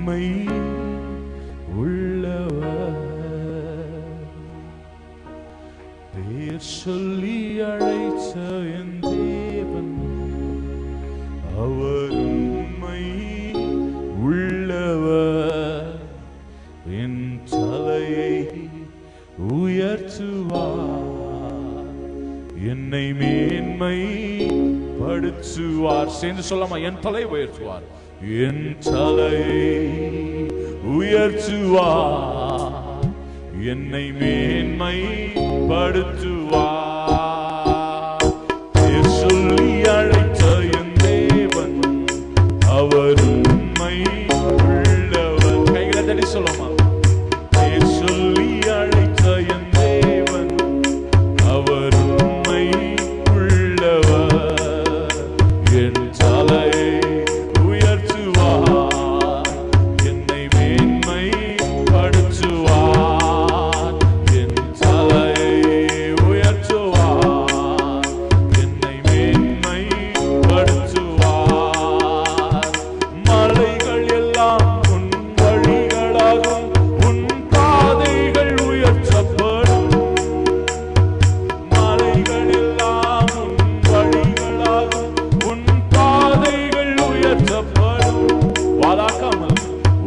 உண்மை உள்ளவர். பேர் சொல்லி அழைத்த என் தேவன் அவர் உண்மை உள்ளவர். என் தலையை உயர்த்துவார், என்னை மேன்மை படுத்துவார். சேர்ந்து சொல்லாமா? என் தலையை உயர்த்துவார், என் தலையை உயர்த்துவார், என்னை மேன்மை படுத்துவார். பேர் சொல்லி அழைத்த என் தேவன் அவர் உண்மை உள்ளவர். கைகளை தட்டி சொல்லாமா? பேர் சொல்லி அழைத்த என் தேவன் அவர் உண்மை உள்ளவர். என் தலையை உயர்த்துவார், என்னை மேன்மை படுத்துவார். என் தலையை உயர்த்துவார், என்னை மேன்மை படுத்துவார். மலைகள் எல்லாம் உன் வழிகளாகும், உன் பாதைகள் உயர்த்தப்படும். மலைகள் எல்லாம் உன் வழிகளாகும், உன் பாதைகள் உயர்த்தப்படும். வாலாக்காமல்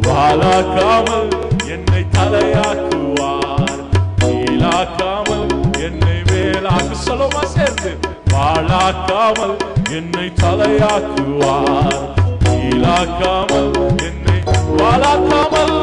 வாலாக்காமல் என்னை தலையாக்குவார், கீழாக்காமல் என்னை மேலாக்கு. சொல்லுமா சேர்ந்து? வாலாக்காமல் என்னை தலையாக்குவார், கீழாக்காமல் என்னை வாலாக்காமல்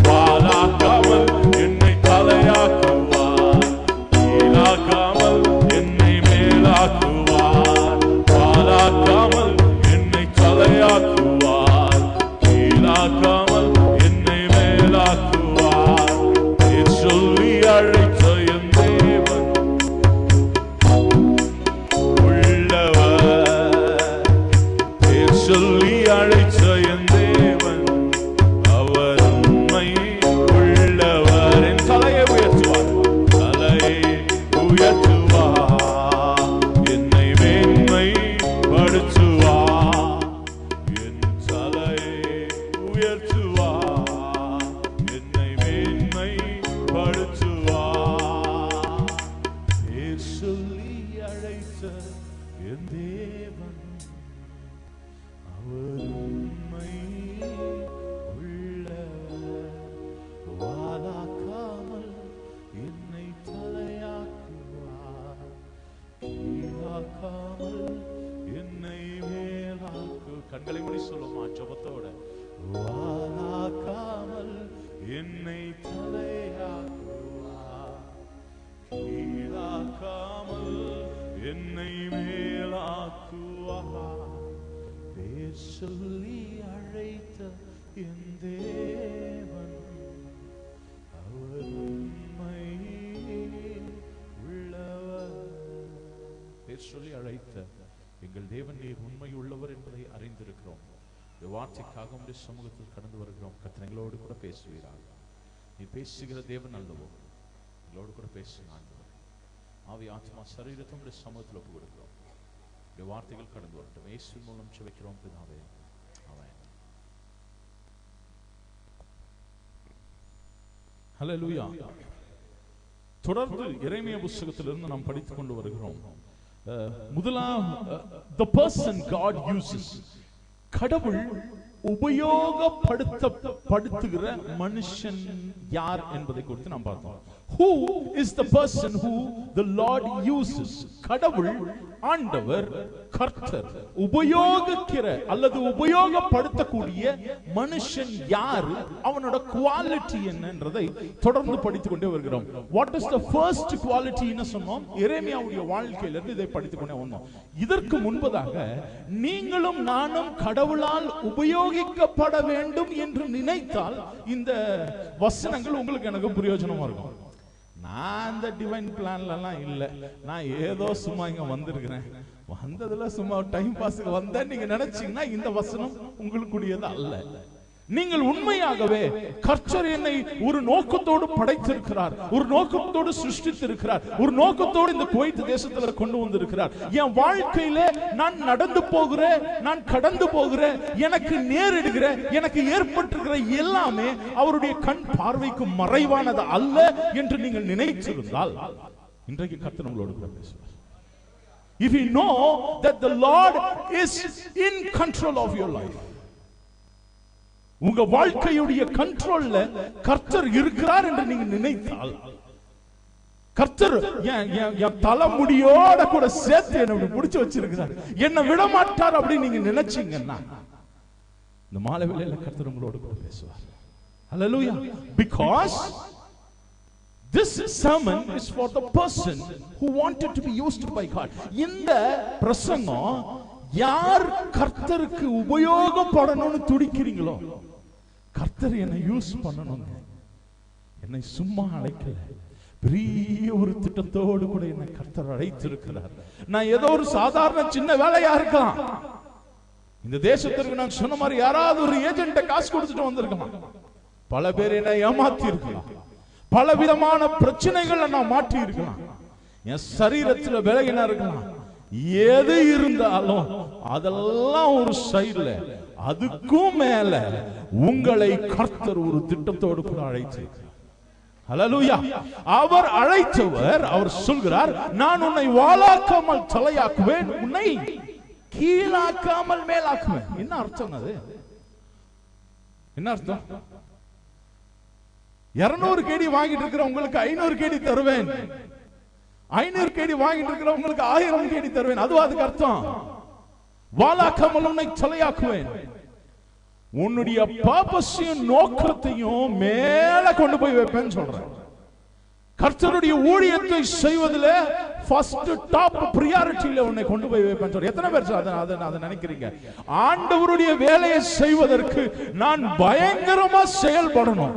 வாலாக்காமல் என்னை தலையாக்குவார், கீழாக்காமல் என்னை மேலாக்குவார். வாலாக்காமல் என்னை தலையாக்குவார், கீழாக்காமல் என்னை மேலாக்குவார். பேர் சொல்லி அழைத்த என் தேவன் உள்ளவர். பேர் சொல்லி அழைத்த என் தேவன் அவர் உண்மை உள்ளவர். என் தலையை உயர்த்துவார், தலையை உயர்த்துவார், என்னை மேன்மை படுத்துவார். என் தலையை உயர்த்துவார், என்னை மேன்மை படுத்துவார். பேர் சொல்லி அழைத்த என் தேவன் அவர் உண்மை உள்ளவர். வாலாக்காமல் என்னை தலையாக்குவார், கீழாக்காமல் என்னை மேலாக்கு. கண்களை மூடி சொல்லுமா ஜெபத்தோட? வாலாக்காமல் என்னை தலையாக்குவார், கீழாக்காமல் என்னை மேலாக்குவார். பேர் சொல்லி அழைத்த என் தேவன் அவர் உண்மை உள்ளவர். பேர் சொல்லி அழைத்த எங்கள் தேவன் நீர் உண்மை உள்ளவர் என்பதை அறிந்திருக்கிறோம். இந்த வார்த்தைக்காக உடைய சமூகத்தில் கடந்து வருகிறோம். கர்த்தர் எங்களோடு கூட பேசுவீராக. நீ பேசுகிற தேவன் அல்லவோ, எங்களோடு கூட பேசுங்க ஆண்டவரே. ஆவி ஆத்மா சரீரத்தை உடைய சமூகத்தில் ஒப்பு கொடுக்கிறோம். இந்த வார்த்தைகள் கடந்து வரட்டும். இயேசுவின் மூலம் ஜெபிக்கிறோம் பிதாவே, ஆமென். ஹல்லேலூயா. தொடர்ந்து எரேமியா புத்தகத்திலிருந்து நாம் படித்துக் கொண்டு வருகிறோம். முதலாம் the person God uses, கடவுள் உபயோகப்படுத்துகிற மனுஷன் யார் என்பதை குறித்து நாம் பார்த்தோம். Who is the person who the Lord uses? கடவுள், ஆண்டவர், கர்த்தர் உபயோகிக்கிற அல்லது உபயோகப்படுத்தக்கூடிய மனுஷன் யாரு, அவனோட குவாலிட்டி என்னன்றதை தொடர்ந்து படித்துக் கொண்டே வருகிறோம். What is the first quality என்ன சொன்னோம்? எரேமியாவுடைய வாழ்க்கையில இருந்து இதை படித்துக் கொண்டே வந்தோம். இதற்கு முன்பதாக நீங்களும் நானும் கடவுளால் உபயோகிக்கப்பட வேண்டும் என்று நினைத்தால் இந்த வசனங்கள் உங்களுக்கு எனக்கு பிரயோஜனமா இருக்கும். நான் அந்த டிவைன் பிளான்ல எல்லாம் இல்ல, நான் ஏதோ சும்மா இங்க வந்திருக்கிறேன், வந்ததுல சும்மா டைம் பாஸ்க்கு வந்தேன் நீங்க நினைச்சீங்கன்னா இந்த வசனம் உங்களுக்குரியது அல்ல. நீங்கள் உண்மையாகவே கர்த்தர் என்னை ஒரு நோக்கத்தோடு படைத்திருக்கிறார், ஒரு நோக்கத்தோடு சிருஷ்டித்திருக்கிறார், ஒரு நோக்கத்தோடு இந்த குவைத் தேசத்துல கொண்டு வந்திருக்கிறார், என் வாழ்க்கையில நான் நடந்து போகிறேன், நான் கடந்து போகிறேன், எனக்கு நேரிடுகிற, எனக்கு ஏற்பட்டிருக்கிற எல்லாமே அவருடைய கண் பார்வைக்கு மறைவானது அல்ல என்று நீங்கள் நினைத்திருந்தால் இன்றைக்கு கர்த்தர் உங்களோடு கூட பேசுவார். If you know that the Lord is in control of your life, உங்க வாழ்க்கையுடைய கண்ட்ரோல்ல கர்த்தர் இருக்கிறார் என்று நீங்க நினைத்தால், கர்த்தர் என் தலைமுடியோட கூட சேர்த்து என்ன முடிச்சு வச்சிருக்கிறார், என்ன விட மாட்டார் அப்படின்னு நீங்க நினைச்சீங்கன்னா இந்த மாலை வேளையில கர்த்தர் உங்களோடு கூட பேசுவார். Hallelujah. Because this sermon is for the person who wanted to be used by God. இந்த பிரசங்கம் யார் கர்த்தருக்கு உபயோகப்படணும்னு துடிக்கிறீங்களோ, கர்த்தர் என்னை யூஸ் பண்ணணும், என்னை சும்மா அழைக்கல, பெரிய ஒரு திட்டத்தோடு கூட என்னை கர்த்தர் அழைத்திருக்கிறார். நான் ஏதோ ஒரு சாதாரண சின்ன வேலையா இருக்கலாம், இந்த தேசத்திற்கு நான் சொன்ன மாதிரி யாராவது ஒரு ஏஜென்ட்ட காசு கொடுத்துட்டு வந்திருக்கலாம், பல பேர் என்னை ஏமாத்தி இருக்கலாம், பல விதமான பிரச்சனைகள் நான் மாற்றி இருக்கலாம், என் சரீரத்தில் விலகினா இருக்கலாம், எது இருந்தாலும் அதெல்லாம் ஒரு சைடுல, அதுக்கும் மேல உங்களை கர்த்தர் ஒரு திட்டத்தோடு கூட அழைத்திருக்கிறார். ஹல்லேலூயா. அவர் அழைத்தவர், அவர் சொல்கிறார், நான் உன்னை வாளாக்காமல் தலையாக்குவேன், உன்னை கீழாக்காமல் மேலாக்குவேன். என்ன அர்த்தம் அது? என்ன அர்த்தம்? 200 கேடி வாங்கிட்டு இருக்கிற உங்களுக்கு 500 கேடி தருவேன், 500 கேடி வாங்கிட்டு இருக்கிற உங்களுக்கு 1000 கேடி தருவேன். அதுவா அதுக்கு அர்த்தம்? வாளாக்காமல் உன்னை தலையாக்குவேன், உன்னுடைய பர்பஸையும் நோக்கத்தையும் மேல கொண்டு போய் வைப்பேன்னு சொல்றேன். கர்த்தருடைய ஊழியத்தை செய்வதில் ஃபர்ஸ்ட் டாப் பிரியாரிட்டியில உன்னை கொண்டு போய் வைப்பேன்னு சொல்றேன். எத்தனை பேர் அதை நினைக்கிறீங்க? ஆண்டவருடைய வேலையை செய்வதற்கு நான் பயங்கரமா செயல்படணும்.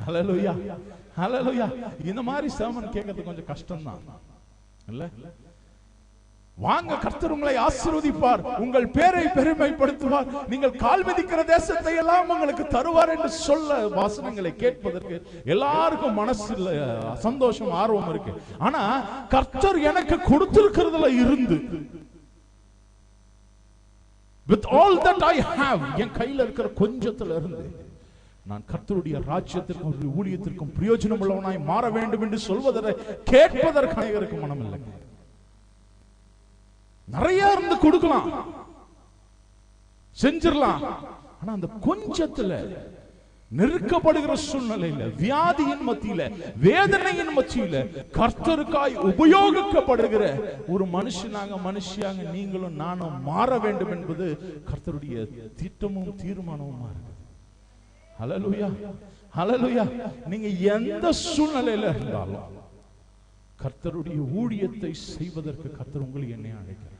ஹல்லேலூயா, ஹல்லேலூயா. இந்த மாதிரி sermon கேட்கிறது கொஞ்சம் கஷ்டம் தான் இல்ல? வாங்க, கர்த்தர் உங்களை ஆசீர்வதிப்பார், உங்கள் பேரை பெருமைப்படுத்துவார், நீங்கள் கால் மிதிக்கிற தேசத்தை எல்லாம் உங்களுக்கு தருவார் என்று சொல்ல வாசனங்களை கேட்பதற்கு எல்லாருக்கும் மனசுல சந்தோஷம், ஆர்வம் இருக்கு. ஆனா கர்த்தர் எனக்கு கொடுத்திருக்கிறதுல இருந்து, with all that I have, என் கையில இருக்கிற கொஞ்சத்துல இருந்து நான் கர்த்தருடைய ராஜ்யத்திற்கும் அவருடைய ஊழியத்திற்கும் பிரயோஜனம் உள்ளவனாய் மாற வேண்டும் என்று சொல்வதை கேட்பதற்கு அனைவருக்கு மனம் இல்லை. நிறைய இருந்து கொடுக்கலாம், செஞ்சிடலாம், ஆனா அந்த கொஞ்சத்துல நெருக்கப்படுகிற சூழ்நிலையில, வியாதியின் மத்தியில, வேதனையின் மத்தியில கர்த்தருக்காய் உபயோகிக்கப்படுகிற ஒரு மனுஷியாக நீங்களும் நானும் மாற வேண்டும் என்பது கர்த்தருடைய திட்டமும் தீர்மானமுமா இருக்கு. ஹல்லேலூயா, ஹல்லேலூயா. நீங்க எந்த சூழ்நிலையில இருந்தாலும் கர்த்தருடைய ஊழியத்தை செய்வதற்கு கர்த்தர் உங்களை என்னை அழைக்கிறார்.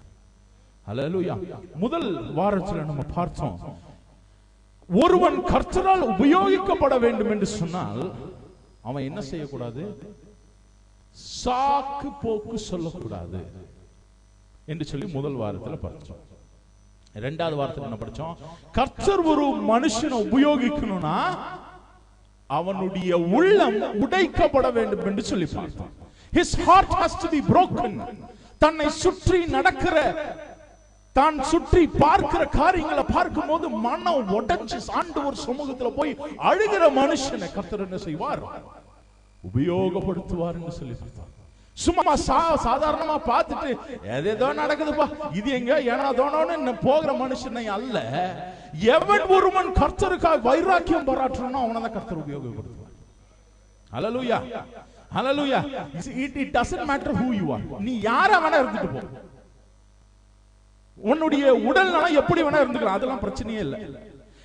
ஹல்லேலூயா. முதல் வாரத்தில் நம்ம பார்த்தோம், ஒருவன் கர்த்தரால் உபயோகிக்கப்பட வேண்டும் என்று சொன்னால் அவன் என்ன செய்யக்கூடாது? சாக்கு போக்கு சொல்லக்கூடாது என்று சொல்லி முதல் வாரத்தில் பார்த்தோம். இரண்டாவது வாரத்தில் என்ன படிச்சோம்? கர்த்தர் ஒரு மனுஷனை உபயோகிக்கணும்னா அவனுடைய உள்ளம் உடைக்கப்பட வேண்டும் என்று சொல்லி பார்த்தோம். His heart has to be broken. தன்னை சுற்றி நடக்கிற, தான் சுற்றி பார்க்கிற காரியங்களை பார்க்கும் போது மனம் உடைச்சு ஆண்டவர் சமூகத்துல போய் அழுகிற மனுஷனை கர்த்தர் என்ன செய்வார்? உபயோகப்படுத்துவார் என்று சொல்லி பார்த்தோம். சும்மா சாதாரணமா பார்த்துட்டு ஏதேதோ நடக்குதுப்பா, இது எங்க ஏனா தோணோன்னு போகிற மனுஷனை அல்ல. எவன் ஒருவன் கர்த்தருக்காக வைராக்கியம் பாராட்டணும் அவனை தான் கர்த்தர் உபயோகப்படுத்துவார். ஹல்லேலூயா, ஹல்லேலூயா. It doesn't matter who you are. நீ யாரா வேணா இருந்துட்டு போ, உன்னுடைய உடல் நலம் எப்படி வேணா இருந்துக்கலாம், அதெல்லாம் பிரச்சனையே இல்லை.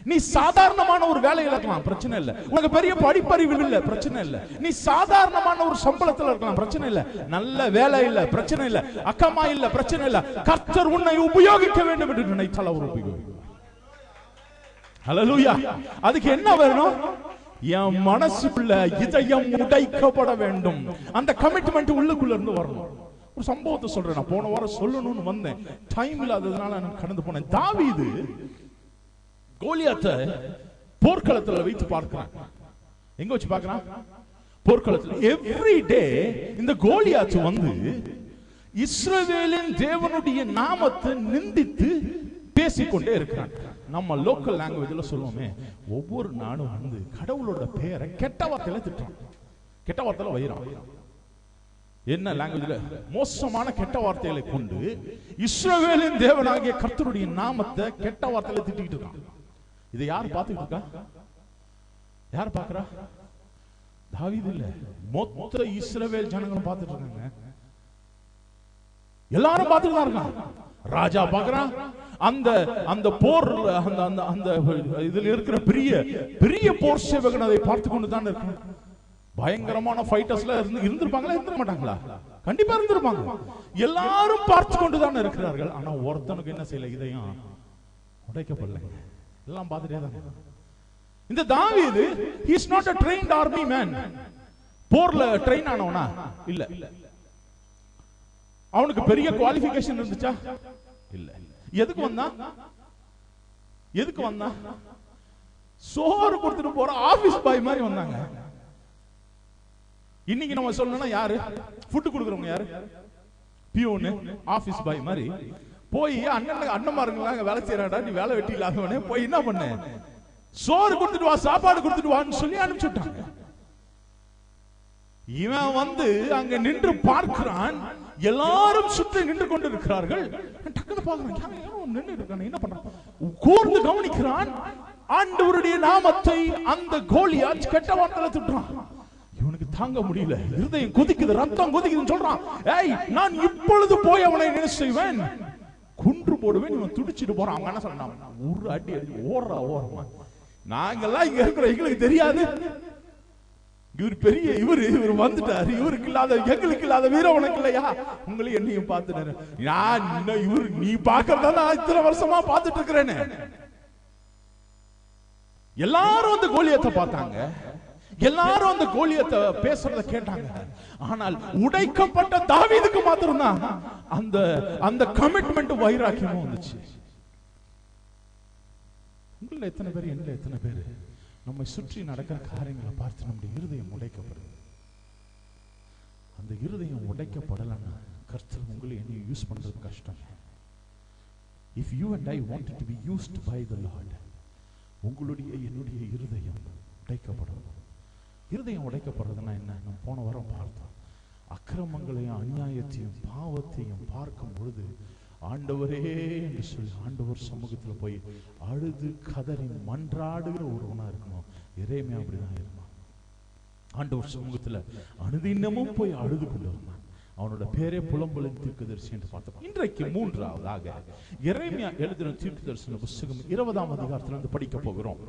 நீ சாதாரணமான ஒரு வேலையில இருக்கலாம், பிரச்சனை இல்லை. உனக்கு பெரிய படிப்பறிவு இல்ல, பிரச்சனை இல்லை. நீ சாதாரணமான ஒரு சம்பளத்துல இருக்கலாம், பிரச்சனை இல்லை. நல்ல வேலை இல்ல, பிரச்சனை இல்லை. அக்கமா இல்ல, பிரச்சனை இல்லை. கர்த்தர் உன்னை உபயோகிக்க வேண்டும் என்று நினைத்தால் அவர் உபயோகிப்பார். ஹல்லேலூயா. அதுக்கு என்ன வேணும்? என் மனசுக்குள்ள இதயம் உடைக்கப்பட வேண்டும். அந்த கமிட்மெண்ட் உள்ளுக்குள்ள இருந்து வரணும். ஒரு சம்பவத்தை சொல்றேன், நான் போன வாரம் சொல்லணும்னு வந்தேன், டைம் இல்லாததுனால நான் கடந்து போனேன். தாவீது கோலியாத்தை போர்க்களத்துல வைத்து பார்க்கிறான். எங்க வச்சு பார்க்கிறான்? போர்க்களத்தில். எவ்ரி டே இந்த கோலியாத்து வந்து இஸ்ரவேலின் தேவனுடைய நாமத்தை நிந்தித்து பேசிக்கொண்டே இருக்கிறான். நம்ம லோக்கல் லாங்குவேஜ்ல சொல்லுவோமே, ஒவ்வொரு நாளும் வந்து கடவுளோட பேரை கெட்ட வார்த்தையில திட்டுறான், கெட்ட வார்த்தையில வைறான். என்ன லாங்குவேஜ்ல? மோசமான கெட்ட வார்த்தைகளை கொண்டு இஸ்ரவேலின் தேவனாகிய கர்த்தருடைய நாமத்தை கெட்ட வார்த்தையில திட்டிட்டு இருக்கான். இதை யார் பார்த்துட்டு இருக்கா? யார் பார்க்கிறா? தாவீது இல்ல, மொத்த இஸ்ரவேல் ஜனங்களும் பார்த்துட்டு இருக்காங்க. எல்லாரும் பார்த்துட்டு தான் இருக்காங்க. ராஜா பார்க்கறான். அந்த அந்த போர் அந்த அந்த அந்த இதுல இருக்கிற பெரிய பெரிய போர் சேவகன் அதை பார்த்து கொண்டு தான் இருக்கான். பயங்கரமான ஃபைட்டர்ஸ்ல இருந்திருப்பாங்களா? இருந்திர மாட்டாங்களா? கண்டிப்பா இருந்திருப்பாங்க. எல்லாரும் பார்த்து கொண்டு தான் இருக்கிறார்கள். ஆனா ஒருத்தனுக்கு என்ன செய்யல? இதயம் உடைக்கப்படல. எல்லாம் பார்த்துட்டே தான். இந்த தாவீது he is not a trained army man. போர்ல ட்ரெயின் ஆனவனா இல்ல. அவனுக்கு பெரிய குவாலிஃபிகேஷன் இருந்துச்சா? இல்ல. எதுக்கு வந்தான்? எதுக்கு வந்தான்? சோறு கொடுத்துட்டு போற ஆபீஸ் பாய் மாதிரி வந்தாங்க. இன்னைக்கு நம்ம சொல்லணும்னா யாரு? ஃபுட் கொடுக்குறவங்க யாரு? பியூன், ஆபீஸ் பாய் மாதிரி போய் அண்ணன்மாருங்க வேலை செய்யறாடா, நீ வேலை வெட்டி இல்லாதவனே போய் என்ன பண்ண? சோறு கொடுத்துட்டு வா, சாப்பாடு கொடுத்துட்டு வான்னு சொல்லி அனுப்பிச்சுட்டாங்க. இவன் வந்து அங்க நின்று பார்க்கிறான். எல்லாரும் சுற்றி நின்று கொண்டு இருக்கிறார்கள். டக்குனு பார்க்கிறான், நின்று இருக்கான், என்ன பண்றான்? கூர்ந்து கவனிக்கிறான். ஆண்டவருடைய நாமத்தை அந்த கோலியாத் கெட்ட வார்த்தையில திட்டுறான். இவனுக்கு தாங்க முடியல, இருதயம் கொதிக்குது, ரத்தம் கொதிக்குதுன்னு சொல்றான். ஏய், நான் இப்பொழுது போய் அவனை என்ன செய்வேன்? குன்று போடுவேன். இவன் துடிச்சிட்டு போறான். அவங்க என்ன சொன்னான்? ஒரு அடி அடி ஓடுறா ஓரமா. நாங்கெல்லாம் இங்க இருக்கிற எங்களுக்கு தெரியாது, இவர் பெரிய இவர் வந்துட்டாரு, இவருக்கு இல்லாத எங்களுக்கு இல்லாத வீரம் உனக்கு இல்லையா? உங்களையும் என்னையும் பார்த்துட்டாரு. இவர் நீ பாக்குறதா நான் இத்தனை வருஷமா பார்த்துட்டு இருக்கிறேன்னு. எல்லாரும் அந்த கோலியத்தை பார்த்தாங்க. எல்லாரும் அந்த கோலியத்தை பேசுறத கேட்டாங்க. ஆனால் உடைக்கப்பட்ட தாவீதுக்கு மாத்திரம் தான் அந்த அந்த கமிட்மெண்ட் வைராக்கியமும் வந்துச்சு. உங்கள எத்தனை பேர், என்ன எத்தனை பேர் நம்மை சுற்றி நடக்கிற காரியங்களை பார்த்து நம்முடைய இருதயம் உடைக்கப்படுது. அந்த இருதயம் உடைக்கப்படலன்னா கர்த்தர் உங்களை என்னையும் யூஸ் பண்றது கஷ்டம். If you and I wanted to be used by the Lord, உங்களுடைய என்னுடைய இருதயம் உடைக்கப்படும். இருதயம் உடைக்கப்படுறதுன்னா என்ன? நம்ம போன வாரம் பார்த்தோம். அக்கிரமங்களையும் அநியாயத்தையும் பாவத்தையும் பார்க்கும் பொழுது ஆண்டவரே என்று சொல்லி ஆண்டவர் சமூகத்துல போய் அழுது கதறி மன்றாடுகிற ஒருவனா இருக்கணும். எரேமியா அப்படிதான் இருந்தான். ஆண்டவர் சமூகத்துல அனுதினமும் போய் அழுது கொண்டு வந்தான். அவனோட பேரே புலம்பலின் தீர்க்கதரிசி என்று பார்த்தோம். இன்றைக்கு மூன்றாவதாக எரேமியா எழுதின தீர்க்கதரிசன புத்தகம் 20ஆம் அதிகாரத்திலிருந்து படிக்க போகிறோம்.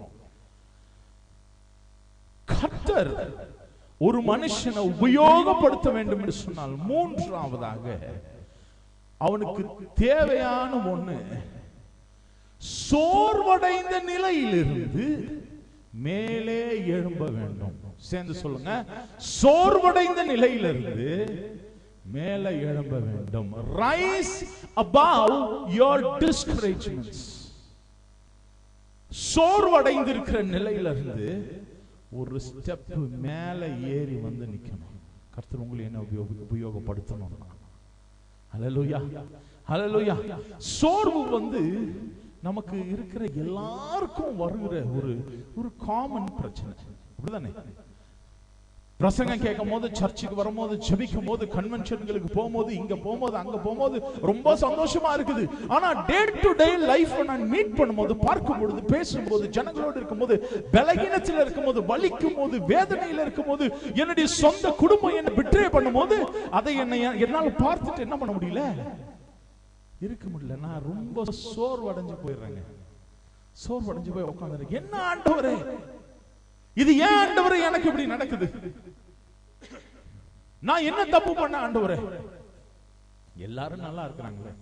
கர்த்தர் ஒரு மனுஷனை உபயோகப்படுத்த வேண்டும் என்று சொன்னால் மூன்றாவதாக அவனுக்கு தேவையான ஒண்ணு, சோர்வடைந்த நிலையிலிருந்து மேலே எழும்ப வேண்டும். சேர்ந்து சொல்லுங்க, சோர்வடைந்த நிலையிலிருந்து மேலே எழும்ப வேண்டும். Rice above your discouragements. சோர்வடைந்திருக்கிற நிலையிலிருந்து ஒரு ஸ்டெப் மேலே ஏறி வந்து நிக்கணும். கர்த்தர் உங்களை என்ன உபயோகப்படுத்தணும். ஹல்லேலூயா, ஹல்லேலூயா. சோர்வு வந்து நமக்கு இருக்கிற எல்லாருக்கும் வருகிற ஒரு காமன் பிரச்சனை, அப்படிதானே? பிரசங்கம் கேட்கும் போது, சர்ச்சுக்கு வரும்போது, ஜெபிக்கும் போது, கன்வென்ஷன்களுக்கு போகும்போது, இங்க போகும்போது, அங்க போகும்போது ரொம்ப சந்தோஷமா இருக்குது. ஆனா டே டு டே லைஃப் நான் மீட் பண்ணும்போது, பார்க்கும் பொழுது, பேசும்போது, ஜனங்களோடு இருக்கும்போது, பலகீனத்தில் இருக்கும்போது, வலிக்கும் போது, வேதனையில இருக்கும்போது, என்னுடைய சொந்த குடும்பம் என்ன பிட்ரே பண்ணும்போது, அதை என்னால பார்த்துட்டு என்ன பண்ண முடியல, இருக்க முடியல. நான் ரொம்ப சோர்வடைஞ்சு போயிடுறேங்க. சோர்வடைஞ்சு போய் உட்கார்ந்து, என்ன ஆண்டவரே இது, ஏன் ஆண்டவரே எனக்கு இப்படி நடக்குது? நான் என்ன தப்பு பண்ண ஆண்டவரே? எல்லாரும் நல்லா இருக்கிறாங்களே,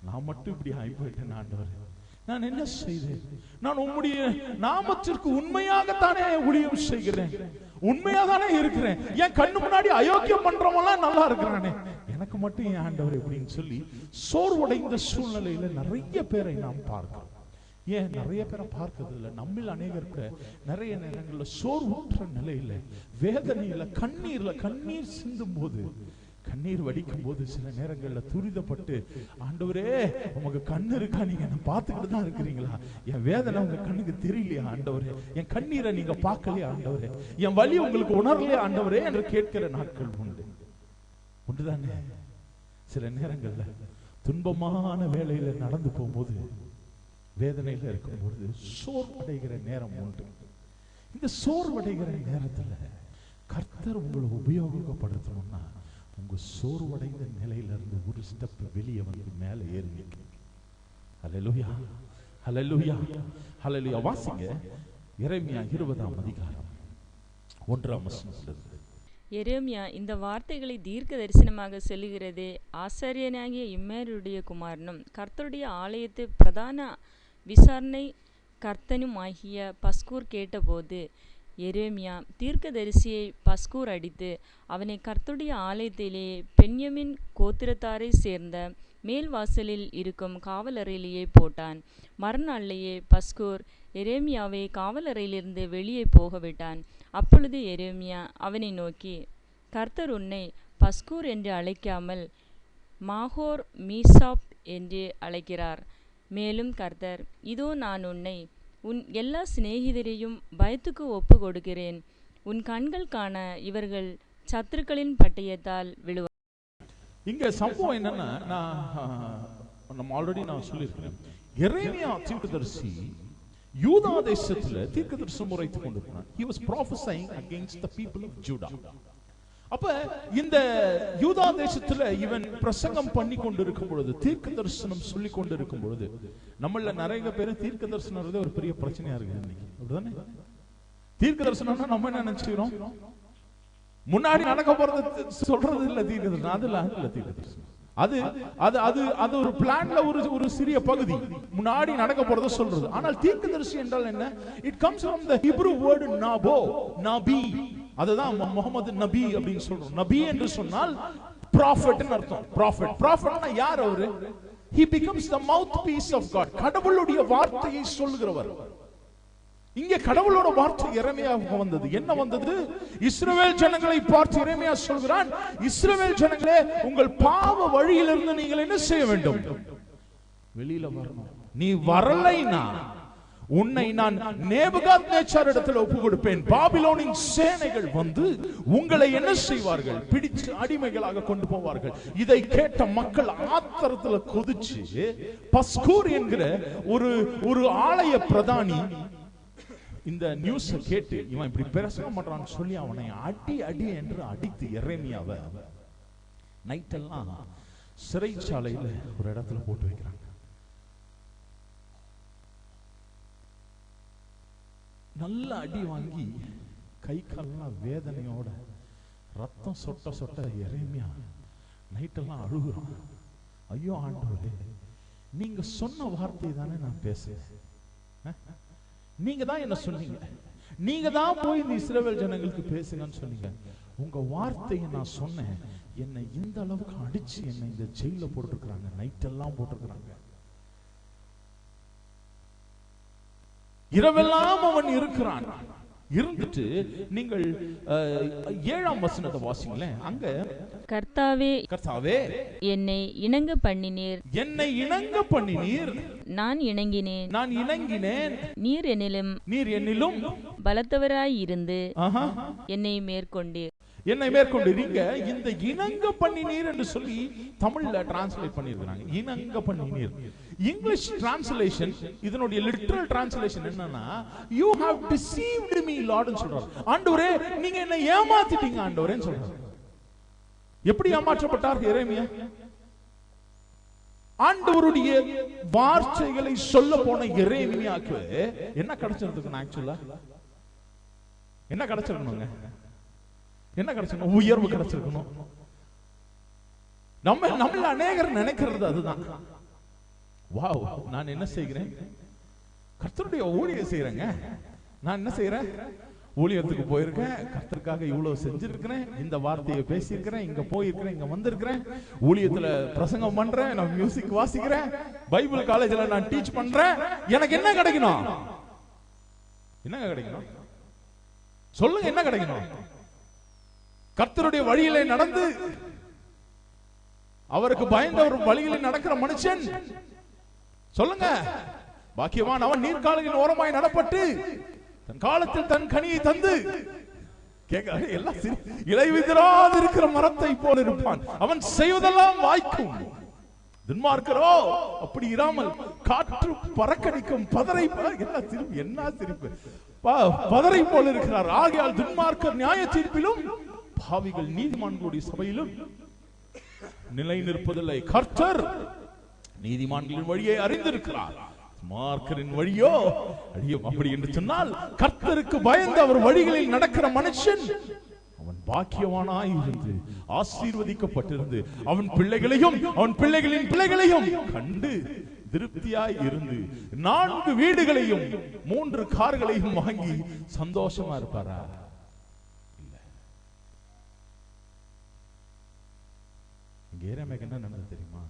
நான் மட்டும் இப்படி ஆகி போயிட்டேன் ஆண்டவரே, நான் என்ன செய்தேன்? நான் உம்முடைய நாமத்திற்கு உண்மையாகத்தானே ஊழியம் செய்கிறேன், உண்மையாதானே இருக்கிறேன். என் கண்ணு முன்னாடி அயோக்கியம் பண்றவங்களாம் நல்லா இருக்கிறானே, எனக்கு மட்டும் ஏன் ஆண்டவர் எப்படின்னு சொல்லி சோர்வடைந்த சூழ்நிலையில நிறைய பேரை நாம் பார்க்கிறோம். ஏன் நிறைய பேரை பார்க்கிறது இல்லை. நம்மில் அநேகர் கூட நிறைய நேரங்களில் சோர்வுற்ற நிலையில, வேதனையில, கண்ணீர் சிந்தும் போது, கண்ணீர் வடிக்கும் போது சில நேரங்கள்ல துரிதப்பட்டு, ஆண்டவரே உங்க கண்ணு இருக்கா, நீங்க என்ன பார்த்துக்கிட்டு தான் இருக்கிறீங்களா, என் வேதனை உங்க கண்ணுக்கு தெரியலையா ஆண்டவரே, என் கண்ணீரை நீங்க பார்க்கலையா ஆண்டவரே, என் வலி உங்களுக்கு உணரலையா ஆண்டவரே என்று கேட்கிற நாட்கள் உண்டுதானே. சில நேரங்கள்ல துன்பமான வேளையில நடந்து போகும்போது, வேதனையில இருக்கும் பொழுது சோர்வடைகிற நேரம் உண்டு. இந்த சோர்வடைகிற நேரத்துல கர்த்தர் உங்களை உபயோகப்படுத்தணும்னா, உங்க சோர்வடைந்த நிலையில இருந்து ஒரு ஸ்டெப் வெளியே வந்து மேலே ஏறி நிற்கும். ஹல்லேலூயா, ஹல்லேலூயா, ஹல்லேலூயா. வாசிங்க எரேமியா 20ஆம் அதிகாரம் 1ஆம் வசனத்திலிருந்து. எரேமியா இந்த வார்த்தைகளை தீர்க்க தரிசனமாக சொல்லுகிறதே, ஆசாரியனாகிய இம்மேருடைய குமாரனும் கர்த்தருடைய ஆலயத்து பிரதான விசாரணை கர்த்தனுமாகிய பஸ்கூர் கேட்டபோது, எரேமியா தீர்க்கதரிசியை பஸ்கூர் அடித்து அவனை கர்த்தருடைய ஆலயத்திலே பென்யமின் கோத்திரத்தாரை சேர்ந்த மேல் வாசலில் இருக்கும் காவலறையிலேயே போட்டான். மறுநாளிலேயே பஸ்கூர் எரேமியாவை காவலறையிலிருந்து வெளியே போக விட்டான். அப்பொழுது எரேமியா அவனை நோக்கி, கர்த்தர் உன்னை பஸ்கூர் என்று அழைக்காமல் மாகோர் மீசாப் என்று அழைக்கிறார். மேலும் கர்த்தர், இதோ நான் உன்னை உன் எல்லா சிநேகிதரையும் பயத்துக்கு ஒப்பு கொடுக்கிறேன். உன் கண்கள் காண இவர்கள் சத்துருக்களின் பட்டயத்தால் விழுவார். இங்க சம்பவம் என்னன்னா, நம்ம ஆல்ரெடி நான் சொல்லியிருக்கிறேன், எரேமியா தீர்க்கதரிசி யூதா தேசத்துல தீர்க்கதரிசனம் உரைத்துக் கொண்டிருக்கிறார். He was prophesying against the people of Judah. அப்ப இந்த யூதா தேசத்துல இவன் பிரசங்கம் பண்ணி கொண்டிருக்கும் பொழுது, தீர்க்க தரிசனம் சொல்லி கொண்டிருக்கும் பொழுது, நம்மள நிறைய பேரு தீர்க்க தரிசனம் ஒரு பெரிய பிரச்சனையா இருக்கு இன்னைக்கு, அப்படிதானே? தீர்க்க தரிசனம்னா நம்ம என்ன நினைச்சுக்கிறோம், முன்னாடி நடக்க போறது சொல்றது இல்ல தீர்க்க தரிசனம். அதுல தீர்க்க தரிசனம் அது அது அது அது ஒரு பிளான்ல ஒரு சிறிய பகுதி, முன்னாடி நடக்க போறத சொல்றது. ஆனால் தீர்க்கதரிசி என்றால் என்ன? It comes from the Hebrew word நபோ, நபி. அதுதான் முஹம்மது நபி அப்படின்னு சொல்றோம். நபி என்று சொன்னால் ப்ராஃபட்னு அர்த்தம். ப்ராஃபட்னா யார் அவரு? he becomes the mouthpiece of God. கடவுளுடைய வார்த்தையை சொல்லுகிறவர். இங்கே கடவுளோட வார்த்தை எரேமியாவுக்கு வந்தது. என்ன வந்தது? இஸ்ரவேல் ஜனங்களை பார்த்து எரேமியா சொல்கிறான், இஸ்ரவேல் ஜனங்களே, உங்கள் பாவ வழியிலிருந்து நீங்கள் என்ன செய்ய வேண்டும்? வெளியில வரணும். நீ வரலைனா உன்னை நான் நேபுகாத்நேச்சார் இடத்துல ஒப்பு கொடுப்பேன். பாபிலோனின் சேனைகள் வந்து உங்களை என்ன செய்வார்கள்? பிடிச்சு அடிமைகளாக கொண்டு போவார்கள். இதை கேட்ட மக்கள் ஆத்திரத்துல கொதிச்சு, பஸ்கூர் என்கிற ஒரு ஆலய பிரதானி இந்த நியூஸ் கேட்டு, இவன் இப்படி பிரசங்கம் பண்றான்னு சொல்லி அவனை அடி என்று அடித்து எரேமியாவை நைட்டெல்லாம் சிறைச்சாலையில ஒரு இடத்துல போட்டு வைக்கிறாங்க. நல்ல அடி வாங்கி கை கால்லாம் வேதனையோட ரத்தம் சொட்ட எரேமியா நைட்டெல்லாம் அழுகுறான். ஐயோ ஆண்டவரே, நீங்க சொன்ன வார்த்தை தானே நான் பேசுறேன், நீங்க தான் என்ன சொன்னீங்க, நீங்க தான் போய் இந்த இஸ்ரவேல் ஜனங்களுக்கு பேசுங்கன்னு சொன்னீங்க. உங்க வார்த்தையை நான் சொன்னேன், என்னை இந்த அளவுக்கு அடிச்சு என்னை இந்த ஜெயில போட்டுருக்காங்க, நைட்டெல்லாம் போட்டிருக்கிறாங்க. இரவெல்லாம் அவன் இருக்கிறான். இருந்துட்டு நீங்கள் 7ஆம் வசனத்தை வாசிங்களேன். அங்க கர்த்தாவே என்னை இணங்க பண்ணினீர், நான் இணங்கினேன், நீர் என்னிலும் பலத்தவராய் இருந்து என்னை மேற்கொண்டீர். மேற்கொண்டிருங்க. இந்த இணங்க பண்ணினீர் என்று சொல்லி தமிழ்ல டிரான்ஸ்லேட் பண்ணிருக்காங்க. இணங்க பண்ணினீர். இங்கிலீஷ் டிரான்ஸ்லேஷன், இதனுடைய லிட்டரல் டிரான்ஸ்லேஷன் என்னன்னா, you have deceived me lord ன்னு சொல்றாரு. ஆண்டவரே, நீங்க என்ன ஏமாத்திட்டீங்க ஆண்டவரேன்னு சொல்றாரு. எப்படி ஏமாற்றப்பட்டார் எரேமியா? ஆண்டவருடைய வார்த்தைகளை சொல்ல போன எரேமியாக்கு என்ன கிடைச்சிருக்கும்? ஆக்சுவலா என்ன கிடைச்சிருக்கணுங்க? என்ன கிடைச்சிருக்கணும்? உயர்வு கிடைச்சிருக்கணும். நம்ம அநேகர் நினைக்கிறது அதுதான். வாவ், நான் என்ன செய்கிறேன்? கர்த்தருடைய ஊழியம் செய்யறேங்க. நான் என்ன செய்யறேன்? ஊழியத்துக்கு போயிருக்கேன், கர்த்தருக்காக இவ்வளவு செஞ்சிருக்கிறேன், இந்த வார்த்தையை பேசியிருக்கிறேன், இங்க போயிருக்கிறேன், இங்க வந்திருக்கிறேன், ஊழியத்துல பிரசங்கம் பண்றேன், நான் மியூசிக் வாசிக்கிறேன், பைபிள் காலேஜ்ல நான் டீச் பண்றேன், எனக்கு என்ன கிடைக்கணும்? என்ன கிடைக்கணும் சொல்லுங்க? என்ன கிடைக்கணும்? கர்த்தருடைய வழியிலே நடந்து அவருக்கு பயந்த ஒரு வழியில் நடக்கிற மனுஷன் சொல்லுங்க, பாக்கியவான் அவன். நீர்க்காலின் ஓரமாய் நடப்பட்டு தன் காலத்தில் தன் கனியை தந்து எல்லாம் இலைவிதிராது இருக்கிற மரத்தை போல இருப்பான். அவன் செய்வதெல்லாம் வாய்க்கும். துன்மார்க்கரோ அப்படி இராமல் காற்று பறக்கடிக்கும் பதரை என்ன திருப்பி பதரை போல இருக்கிறார். ஆகையால் துன்மார்க்கர் நியாய தீர்ப்பிலும் பாவிகள் நீதிமான்களுடைய சபையிலும் நிலை நிற்பதில்லை. கர்த்தர் நீதிமான்களின் வழியை அறிந்திருக்கிறார், மார்க்கரின் வழியோ அழியும். அப்படி என்று சொன்னால் கர்த்தருக்கு பயந்து அவர் வழிகளில் நடக்கிற மனுஷன் அவன் பாக்கியவானாய் இருந்து ஆசீர்வதிக்கப்பட்டிருந்து அவன் பிள்ளைகளையும் அவன் பிள்ளைகளின் பிள்ளைகளையும் கண்டு திருப்தியாய் இருந்து 4 வீடுகளையும் 3 கார்களையும் வாங்கி சந்தோஷமா இருப்பாரா? இல்ல. இங்க ஏரேமியாக்கு என்ன நடந்தது தெரியுமா?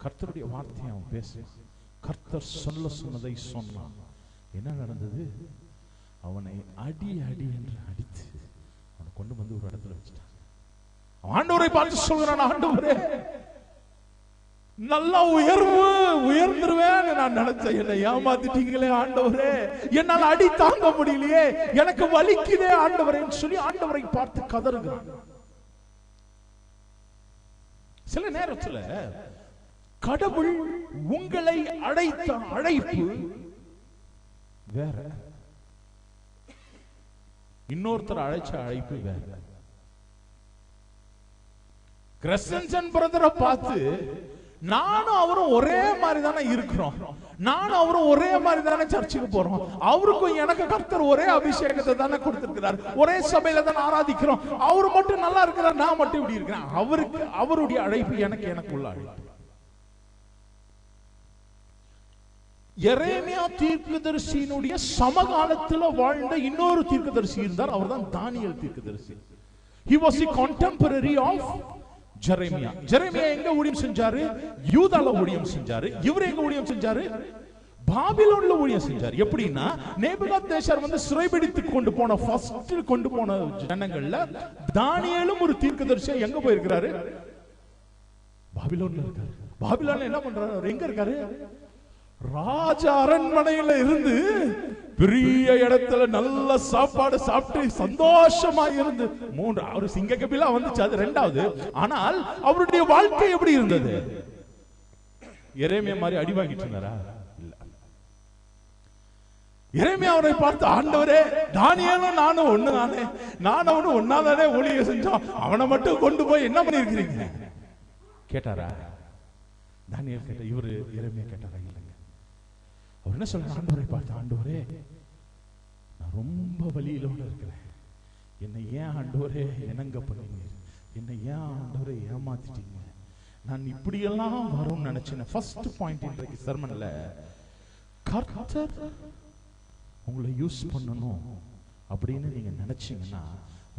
கர்த்தருடைய வார்த்தையை அவன் பேசுவான். கர்த்தர் சொன்னதை சொன்னான். என்ன நடந்தது? அவனை அடி அடி என்று அடித்து அவனை கொண்டு வந்து ஒரு இடத்துல வச்சுட்டான். ஆண்டவரை பார்த்து சொல்கிறான், ஆண்டவரே நல்லா உயர்ந்துருவேன் நான் நினைச்சேன், என்னை ஏமாத்திட்டீங்களே ஆண்டவரே, என்னால் அடி தாங்க முடியலையே, எனக்கு வலிக்குதே ஆண்டவரே சொல்லி ஆண்டவரை பார்த்து கதறுகிறான். சில நேரத்துல கடவுள் உங்களை அழைத்த அழைப்பு வேற, இன்னொருத்தர் அழைச்ச அழைப்பு வேற. கிறிஸ்டியன் பிரதரை பார்த்து நானும் அவரும் ஒரே மாதிரி தானே இருக்கிறோம், நானும் அவரும் ஒரே மாதிரி தானே சர்ச்சுக்கு போறோம், அவருக்கும் எனக்கு கர்த்தர் ஒரே அபிஷேகத்தை தானே கொடுத்திருக்கிறார், ஒரே சபையில தானே ஆராதிக்கிறோம், அவரு மட்டும் நல்லா இருக்கிறார், நான் மட்டும் இப்படி இருக்கிறேன். அவருக்கு அவருடைய அழைப்பு, எனக்குள்ள அழைப்பு. எரேமியா தீர்க்கதரிசியினுடைய சமகாலத்தில் வாழ்ந்த இன்னொரு தீர்க்கதரிசி இருந்தார், அவர்தான் தானியேல் தீர்க்கதரிசி. He was a contemporary of Jeremiah. Jeremiah எங்க ஊழியம் செஞ்சாரு? யூதால ஊழியம் செஞ்சாரு. இவர் எங்க ஊழியம் செஞ்சாரு? பாபிலோன்ல ஊழியம் செஞ்சாரு. எப்படின்னா நேபுகாத்நேச்சார் வந்து சிறைபிடித்து கொண்டு போன ஃபர்ஸ்ட் கொண்டு போன ஜனங்கள்ல தானியேலும் ஒரு தீர்க்கதரிசியா எங்க போயிருக்கிறாரு? பாபிலோன்ல இருக்காரு. பாபிலோன்ல என்ன பண்றாரு? அவர் எங்க இருக்காரு? ராஜ அரண்மனையில இருந்து பெரிய இடத்துல நல்ல சாப்பாடு சாப்பிட்டு சந்தோஷமா இருந்து அவர் சிங்க கபிலா வந்துச்சு, அது ரெண்டாவது. ஆனால் அவருடைய வாழ்க்கை எப்படி இருந்தது? எரேமியா மாதிரி அடி வாங்கிட்டு இருந்தாரா? இல்ல. எரேமியா அவரை பார்த்து, ஆண்டவரே தானியேலும் நானும் ஒண்ணுதானே, நானும் அவனும் ஒன்னாதானே ஊழியம் செஞ்சோம், அவனை மட்டும் கொண்டு போய் என்ன பண்ணிருக்கிறீங்க கேட்டாரா? தானியேல் கேட்ட, இவரு எரேமியா கேட்டாரா? இல்லைங்க. அவர் என்ன சொல்ற? ஆண்டவரை பார்த்து, ஆண்டவரே நான் ரொம்ப வலியிலோட இருக்கிறேன், என்னை ஏன் ஆண்டவரே இணங்க பண்ணீங்க, என்னை ஏன் ஆண்டவரே ஏமாத்திட்டீங்க, நான் இப்படியெல்லாம் வரும்னு நினைச்சேன். ஃபர்ஸ்ட் பாயிண்ட் இன்றைக்கு சர்மன்ல, கர்த்தர் உங்களை யூஸ் பண்ணணும் அப்படின்னு நீங்க நினைச்சீங்கன்னா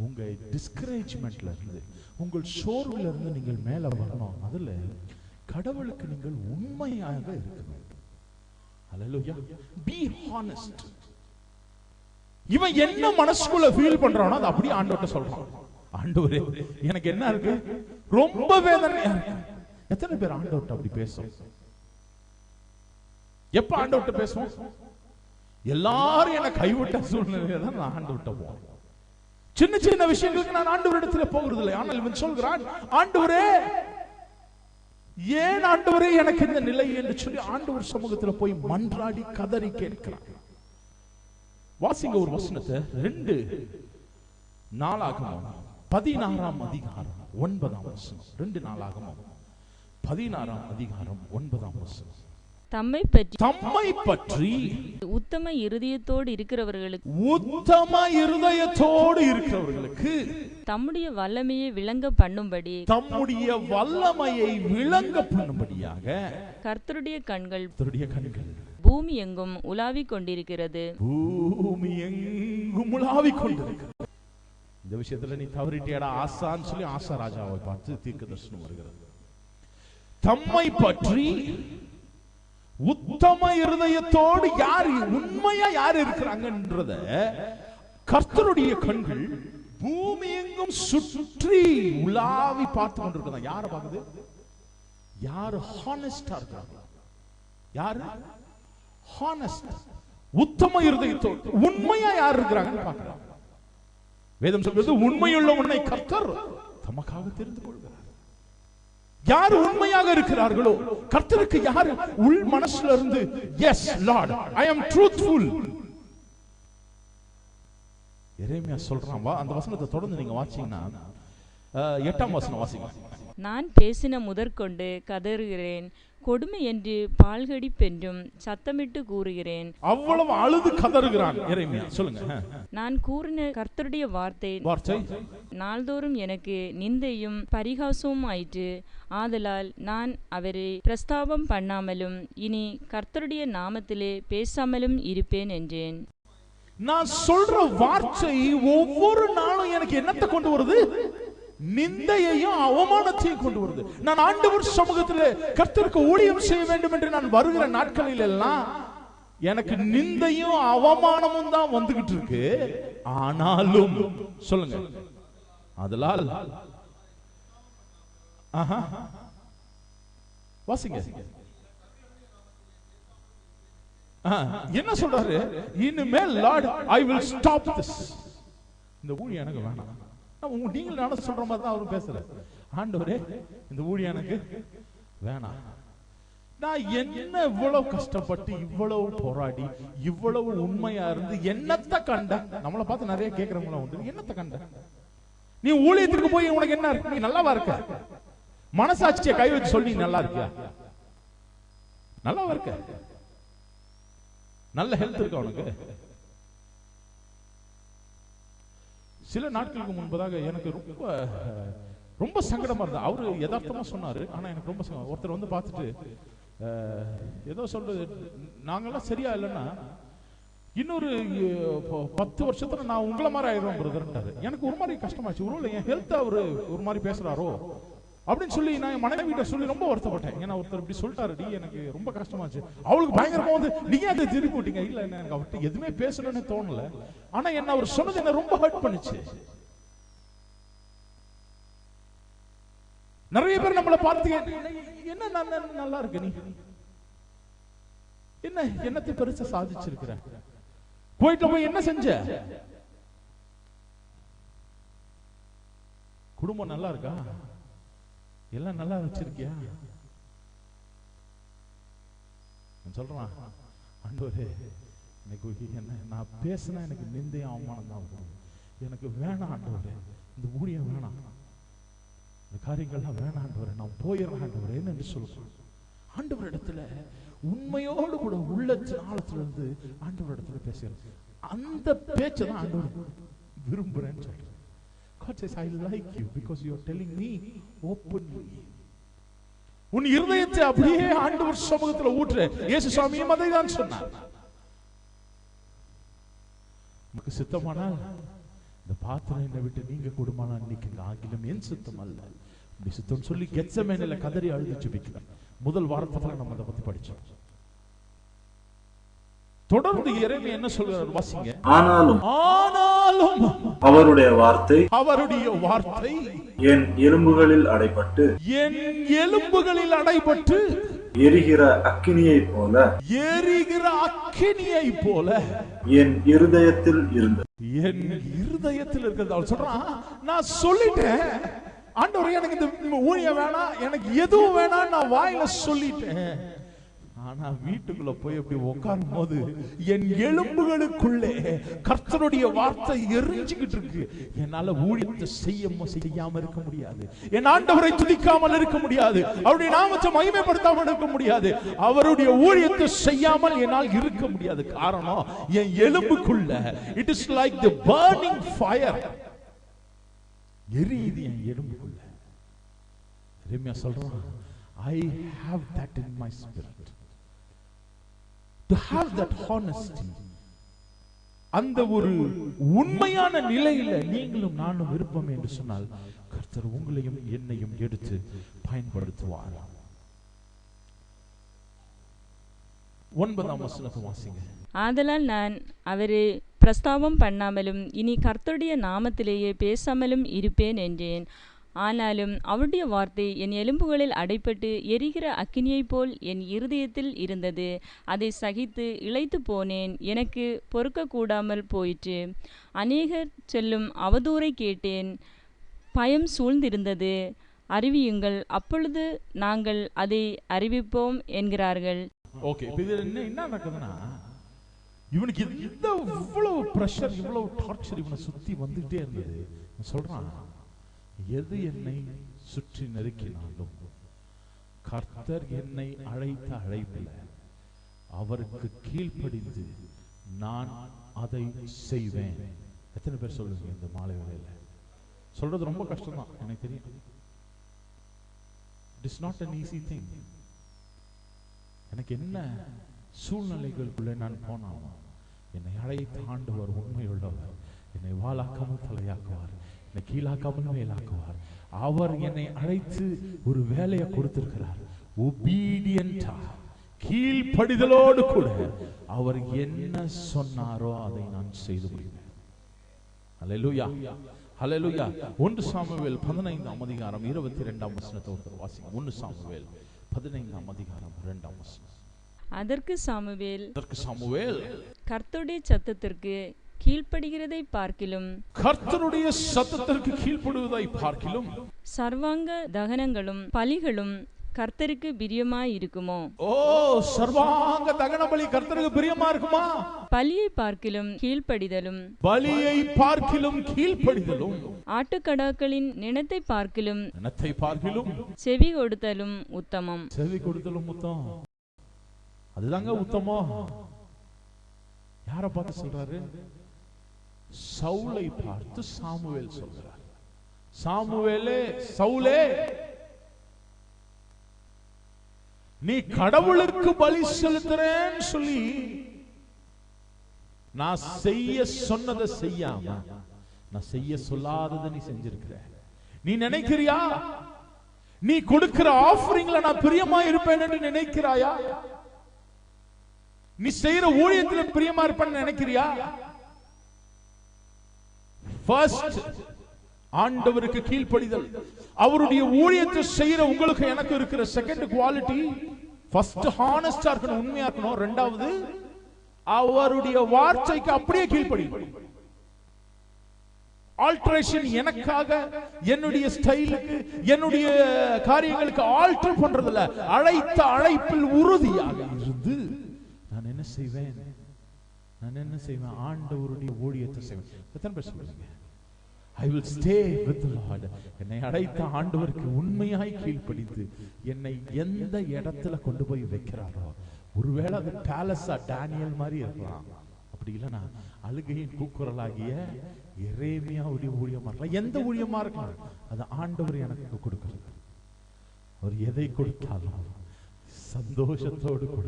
உங்க டிஸ்கரேஜ்மெண்ட்ல இருந்து, உங்கள் சோர்வுல இருந்து நீங்கள் மேல வரணும். அதுல கடவுளுக்கு நீங்கள் உண்மையாக இருக்கணும். Hallelujah. Be honest. இவன் என்ன மனசுக்குள்ள ஃபீல் பண்றானோ அது அப்படியே ஆண்டவர்ட்ட சொல்றான். ஆண்டவரே எனக்கு என்ன இருக்கு, ரொம்ப வேதனையா இருக்கு. எத்தனை பேர் ஆண்டவர்ட்ட அப்படி பேசும்? எப்ப ஆண்டவர்ட்ட பேசுவோம்? எல்லாரும் என்ன கைவிட்ட சூழ்நிலையில தான் நான் ஆண்டவர்ட்ட போறேன். சின்ன சின்ன விஷயங்களுக்கு நான் ஆண்டவரிடத்துல போகிறது இல்லை. ஆனால் இவன் சொல்கிறான், ஆண்டவரே ஏன் ஆண்டவரே எனக்கு இந்த நிலை என்று சொல்லி ஆண்டவர் சமூகத்தில் போய் மன்றாடி கதறி கேட்கிறார். வாசிங்க ஒரு வசனத்தை, 2 நாளாகமம் 16ஆம் அதிகாரம் 9ஆம் வசனம். 2 நாளாகமம் 16ஆம் அதிகாரம் 9ஆம் வசனம். தம்மை பற்றி உத்தம இருதயத்தோடு இருக்கிறவர்களுக்கு தம்முடைய வல்லமையை விளங்க பண்ணும்படியாக கர்த்தருடைய கண்கள் பூமி எங்கும் உலாவிக் கொண்டிருக்கிறது. பூமி எங்கும் உலாவிக் கொண்டிருக்கிறது. இந்த விஷயத்துல நீ தவறிட்டியடா ஆசான்னு சொல்லி ஆசா ராஜாவை பார்த்து தீர்க்கதரிசனம் வருகிறது. தம்மை பற்றி உத்தம இருதயத்தோடு யார் உண்மையா யார் இருக்கிறாங்கன்றத கர்த்தருடைய கண்கள் பூமி எங்கும் சுற்றி உலாவி பார்த்து கொண்டிருக்கிறதா. யாரை பார்க்குது? யாரு ஹானஸ்டா இருக்கிறாங்க, யாரு ஹானஸ்ட் உத்தம இருதயத்தோடு உண்மையா யார் இருக்கிறாங்கன்னு பார்க்கலாம். வேதம் சொல்றது உண்மையுள்ள உன்னை கர்த்தர் தமக்காக தெரிந்து கொள்கிறார். யார் உண்மையாக இருக்கிறார்களோ கர்த்தருக்கு யார் உள் மனசுல இருந்து எஸ் லார்ட் ஐ அம் ட்ரூத்ஃபுல். எரேமியா சொல்றான், அந்த வசனத்தை தொடர்ந்து நீங்க வாசிங்கன்னா 8ஆம் வசனம் வாசிங்க. நான் பேசின முதற்கொண்டு கதறுகிறேன், கொடுமை என்று பால்கடிப்பென்றும் சத்தமிட்டு கூறுகிறேன். அவ்வளவு அழுது கதறுகிறான் எரேமியா. சொல்லுங்க. நான் கூறின கர்த்தருடைய வார்த்தை நாள்தோறும் எனக்கு நிந்தையும் பரிகாசமும் ஆயிற்று. ஆதலால் நான் அவரை பிரஸ்தாபம் பண்ணாமலும் இனி கர்த்தருடைய நாமத்திலே பேசாமலும் இருப்பேன் என்றேன். நான் சொல்ற வார்த்தை ஒவ்வொரு நாளும் எனக்கு என்னத்தை கொண்டு வருது? நிந்தையையும் அவமானத்தையும் கொண்டு வருது. நான் ஆண்டவர் சமூகத்திலே கர்த்தருக்கு ஊழியம் செய்ய வேண்டும் என்று நான் வருகிற நாட்களில் எல்லாம் எனக்கு நிந்தையும் அவமானமும் தான் வந்துகிட்டு இருக்கு. ஆனாலும் சொல்லுங்க, அதனால் வாசிங்க என்ன சொல்றாரு? இனிமேல் Lord I will stop this. இந்த ஊழியம் எனக்கு வேணாம். நீங்கள் நானும் சொல்ற மாதிரி தான் அவரு பேசுற. ஆண்டவரே இந்த ஊழியம் எனக்கு வேணாம். நான் என்ன இவ்வளவு கஷ்டப்பட்டு இவ்வளவு போராடி இவ்வளவு உண்மையா இருந்து என்னத்தை கண்ட? நம்மளை பார்த்து நிறைய கேட்கிறவங்கள உண்டு. என்னத்தை கண்ட? நீ ஊழியத்திற்கு போய் உனக்கு என்ன இருக்கு? நீ நல்லாவா இருக்க? மனசாட்சியை கை வச்சு சொல்லி நல்லா இருக்கியா? நல்லாவா இருக்க? நல்ல ஹெல்த் இருக்கா உனக்கு? சில நாட்களுக்கு முன்பதாக எனக்கு ரொம்ப சங்கடமா இருந்தது. அவரு யதார்த்தமா சொன்னாரு, ஆனா எனக்கு ரொம்ப ஒருத்தர் வந்து பார்த்துட்டு ஏதோ சொல்றது, நாங்கெல்லாம் சரியா இல்லைன்னா இன்னொரு 10 வருஷத்துல நான் உங்களை மாதிரி ஆயிடுவோம் பிரதர்ன்றாரு. எனக்கு ஒரு மாதிரி கஷ்டமாச்சு. ஒருவேளை என் ஹெல்த் அவரு ஒரு மாதிரி பேசுறாரோ அப்படின்னு சொல்லி நான் என் மனைவி கிட்ட சொல்லி ரொம்ப வருத்தப்பட்டேன். ஏன்னா ஒருத்தர் இப்படி சொல்லிட்டாருடி, எனக்கு ரொம்ப கஷ்டமாச்சு. அவளுக்கு பயங்கரமா வந்து நீங்க அதை திருப்பி விட்டீங்க. இல்ல என்ன, எனக்கு அவர்கிட்ட எதுவுமே பேசணும்னு தோணல. ஆனா என்ன அவர் சொன்னது என்ன ரொம்ப ஹர்ட் பண்ணுச்சு. நிறைய பேர் நம்மளை பார்த்து என்ன நல்லா இருக்கு, நீ என்ன என்னத்தை பெருசா சாதிச்சிருக்கிற, போயிட்டு போய் என்ன செஞ்ச, குடும்பம் நல்லா இருக்கா, எல்லாம் நல்லா வச்சிருக்கியா? சொல்றான், ஆண்டவரே எனக்கு என்ன நான் பேசினா எனக்கு நிந்தையும் அவமானம் தான் வரும். எனக்கு வேணாம் ஆண்டவரே, இந்த ஊழியம் வேணாம், இந்த காரியங்கள்லாம் வேணாம் ஆண்டவரே, நான் போயிடுறேன் ஆண்டவரே என்று சொல்லுவேன். ஆண்டவர் இடத்துல உண்மையோடு கூட உள்ளத்தின் ஆழத்துல இருந்து ஆண்டவர் இடத்துல பேசுறது, அந்த பேச்சை தான் ஆண்டவர் விரும்புறேன்னு சொல்றேன். God says, I like you because you are telling me openly. உன் இருதயத்தை அப்படியே ஆண்டவர் சமூகத்துல ஊற்று. இயேசு சுவாமியும் அதை தான் சொன்னார். உனக்கு சித்தமானால் இந்த பாத்திரம் என்னை விட்டு நீங்க கூடுமானால் இன்னைக்கு ஆகிலும் என் சித்தம் அல்ல அப்படி சித்தம் சொல்லி கெத்செமனேல கதறி அழுது ஜெபிக்கிறார். முதல் வாரத்துல நம்ம அதை பத்தி படிச்சோம். தொடர்ந்து எரேமியா என்ன சொல்றார் வாசிங்க. ஆனாலும் அவருடைய வார்த்தை என் எலும்புகளில் அடைபட்டு எரிகிற அக்கினியை போல என் இருதயத்தில் இருக்கிறது. அவள் சொல்றான், நான் சொல்லிட்டேன் ஆண்டவரே, எனக்கு இந்த ஊழியம் வேணாம், எனக்கு எதுவும் வேணாம், நான் வாயில சொல்லிட்டேன். ஆனா வீட்டுக்குள்ள போய் அப்படி உட்காரும் போது என் எலும்புகளுக்குள்ளே கர்த்தருடைய வார்த்தை எரிஞ்சுக்கிட்டு இருக்கு. என்னால ஊழியத்தை செய்யாம இருக்க முடியாது, என் ஆண்டவரை துதிக்காமல் இருக்க முடியாது, அவருடைய நாமத்தை மகிமைப்படுத்தாமல் இருக்க முடியாது, அவருடைய ஊழியத்தை செய்யாமல் என்னால் இருக்க முடியாது. காரணம், என் எலும்புக்குள்ள it is like the burning fire, எரியுது என் எலும்புக்குள்ள. எரேமியா சொல்றான், I have that in my spirit. to have that honesty, அந்த ஒரு உண்மையான நிலையில நீங்களும் நானும் விருப்பம் என்று சொன்னால் கர்த்தர் உங்களையும் என்னையும் எடுத்து பயன்படுத்துவார். 9ஆம் வசனத்தை வாசிங்க. ஆதலால் நான் அவரை பிரஸ்தாபம் பண்ணாமலும் இனி கர்த்தருடைய நாமத்திலேயே பேசாமலும் இருப்பேன் என்றேன். ஆனாலும் அவருடைய வார்த்தை என் எலும்புகளில் அடைப்பட்டு எரிகிற அக்கினியைப் போல் என் இருதயத்தில் இருந்தது. அதை சகித்து இளைத்து போனேன். எனக்கு பொறுக்கக்கூடாமல் போயிற்று. அநேகர் சொல்லும் அவதூறை கேட்டேன். பயம் சூழ்ந்திருந்தது. அறிவியுங்கள், அப்பொழுது நாங்கள் அதை அறிவிப்போம் என்கிறார்கள். ஓகே, இது என்ன நடக்குதுன்னா, இவனுக்கு இவ்வளவு பிரஷர், இவ்வளவு டார்ச்சர் இவனை சுத்தி வந்துட்டே இருந்தது. சொல்றான், எது என்னை சுற்றி நெருக்கினாலும் கர்த்தர் என்னை அழைத்த அழைப்பில் அவருக்கு கீழ்ப்படிந்து நான் அதை செய்வேன். எத்தனை பேர் சொல்லுங்க இந்த மாலை வேளையில? சொல்றது ரொம்ப கஷ்டம் தான், எனக்கு தெரியும். It is not an easy thing. எனக்கு என்ன சூழ்நிலைகளுக்குள்ளே நான் போனாலும் என்னை அழைத்த ஆண்டவர் உண்மையுள்ளவர். என்னை வாளாக்காமல் தலையாக்குவார், என்னை கீழாக்காமல் மேலாக்குவார். அவர் என்னை அழைத்து ஒரு வேலையை கொடுத்திருக்கிறார். ஒபீடியன்டா, கீழ்ப்படிதலோடு கூட அவர் என்ன சொன்னாரோ அதை நான் செய்து முடிவேன். அல்லேலூயா, அல்லேலூயா. 1 சாமுவேல் 15ஆம் அதிகாரம் 22ஆம் வசனத்தை வாசிங்க. 1 சாமுவேல் 15ஆம் அதிகாரம் 2ஆம் வசனம். அதற்கு சாமுவேல் கர்த்தருடைய சத்தத்திற்கு கீழ்ப்படுகிறதை பார்க்கிலும், கர்த்தருடைய சத்தத்திற்கு கீழ்ப்படுவதை பார்க்கிலும் சர்வாங்க தகனங்களும் பலிகளும் கர்த்தருக்கு பிரியமாய் இருக்குமோ? ஓ, சர்வாங்க தகன பலி கர்த்தருக்கு பிரியமா இருக்குமா? பலியை பார்க்கிலும் கீழ்ப்படிதலும், பலியை பார்க்கிலும் கீழ்ப்படிதலும், ஆட்டுக்கடாக்களின் நினத்தை பார்க்கிலும் செவி கொடுத்தலும் உத்தமம். செவி கொடுத்தலும் உத்தமம். அதுதாங்க உத்தமம். யாரை பார்த்து சொல்றாரு? சவுலை பார்த்து சாமுவேல் சொல்றார். சாமுவேலே, சவுலே, நீ கடவுளுக்கு பலி செலுத்துறேன்னு சொல்லி நான் செய்ய சொன்னதை செய்யாம நான் செய்ய சொல்லாததை நீ செஞ்சிருக்கிற. நீ நினைக்கிறியா நீ கொடுக்கிற ஆஃபரிங்ல நான் பிரியமா இருப்பேன் என்று நினைக்கிறாயா? நீ செய்யற ஊழியத்தில் பிரியமா இருப்பேன்னு நினைக்கிறியா? ஃபர்ஸ்ட் ஆண்டவருக்கு கீழ்ப்படிதல். அவருடைய ஊழியத்தை செய்யற உங்களுக்கு எனக்கு இருக்கிற செகண்ட் குவாலிட்டி, ஃபர்ஸ்ட் ஹானஸ்டா இருக்கணும், உண்மையா இருக்கணும். ரெண்டாவது அவருடைய வார்த்தைக்கு அப்படியே கீழ்ப்படிதல். ஆல்டரேஷன் எனக்காக, என்னுடைய ஸ்டைலுக்கு, என்னுடைய காரியங்களுக்கு ஆல்டர் பண்றதுல அழைத்த அழைப்பில் உறுதியாக இருந்து நான் என்ன செய்வேன்? ஆண்டவருடைய ஊழியத்தை செய்வேன். எத்தனை பேர் சொல்லுங்க? I will stay with the Lord. என்னை அழைத்த ஆண்டவருக்கு உண்மையாய் கீழ்ப்படிந்து என்னை எந்த இடத்துல கொண்டு போய் வைக்கிறாரோ, ஒருவேளை அது பேலஸா டேனியல் மாதிரி இருக்கலாம், அப்படி இல்லைன்னா அழுகையின் கூக்குரலாகிய எரேமியாவுடைய ஊழியமா இருக்கலாம், எந்த ஊழியமா இருக்கலாம், அது ஆண்டவர் எனக்கு கொடுக்கிறது. அவர் எதை கொடுத்தாலும் சந்தோஷத்தோடு கூட,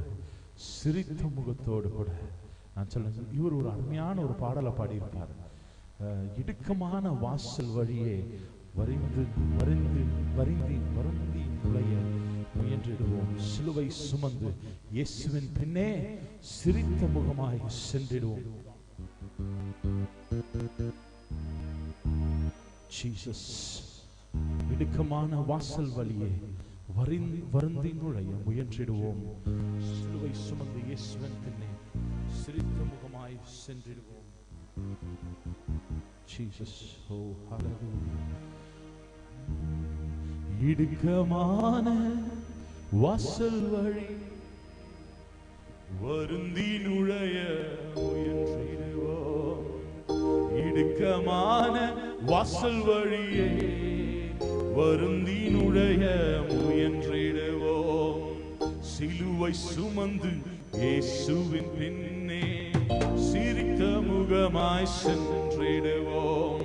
சிரித்த முகத்தோடு கூட. நான் சொல்றேன், இவர் ஒரு அருமையான ஒரு பாடலை பாடியிருப்பார். இடுக்கமான வாசல் வழியே வருந்தி நுழைய முயன்றிடுவோம். சிலுவை சுமந்து இயேசுவின் பின்னே சிரித்த முகமாய் சென்றிடுவோம். ஜீசஸ், இடுக்கமான வாசல் வழியே வருந்தி நுழைய முயன்றிடுவோம். சிலுவை சுமந்து இயேசுவின் பின்னே சிரித்த முகமாய் சென்றிடுவோம். Jesus, oh hallelujah. இடுக்கமான வாசல் வழி வருந்தி நுழைய முயன்றிடுவோம். இடுக்கமான வாசல் வழியே வருந்தி நுழைய முயன்றிடுவோம். சிலுவை சுமந்து இயேசுவின் பின்னே சிரித்த முகமாய் சென்றிடுவோம்.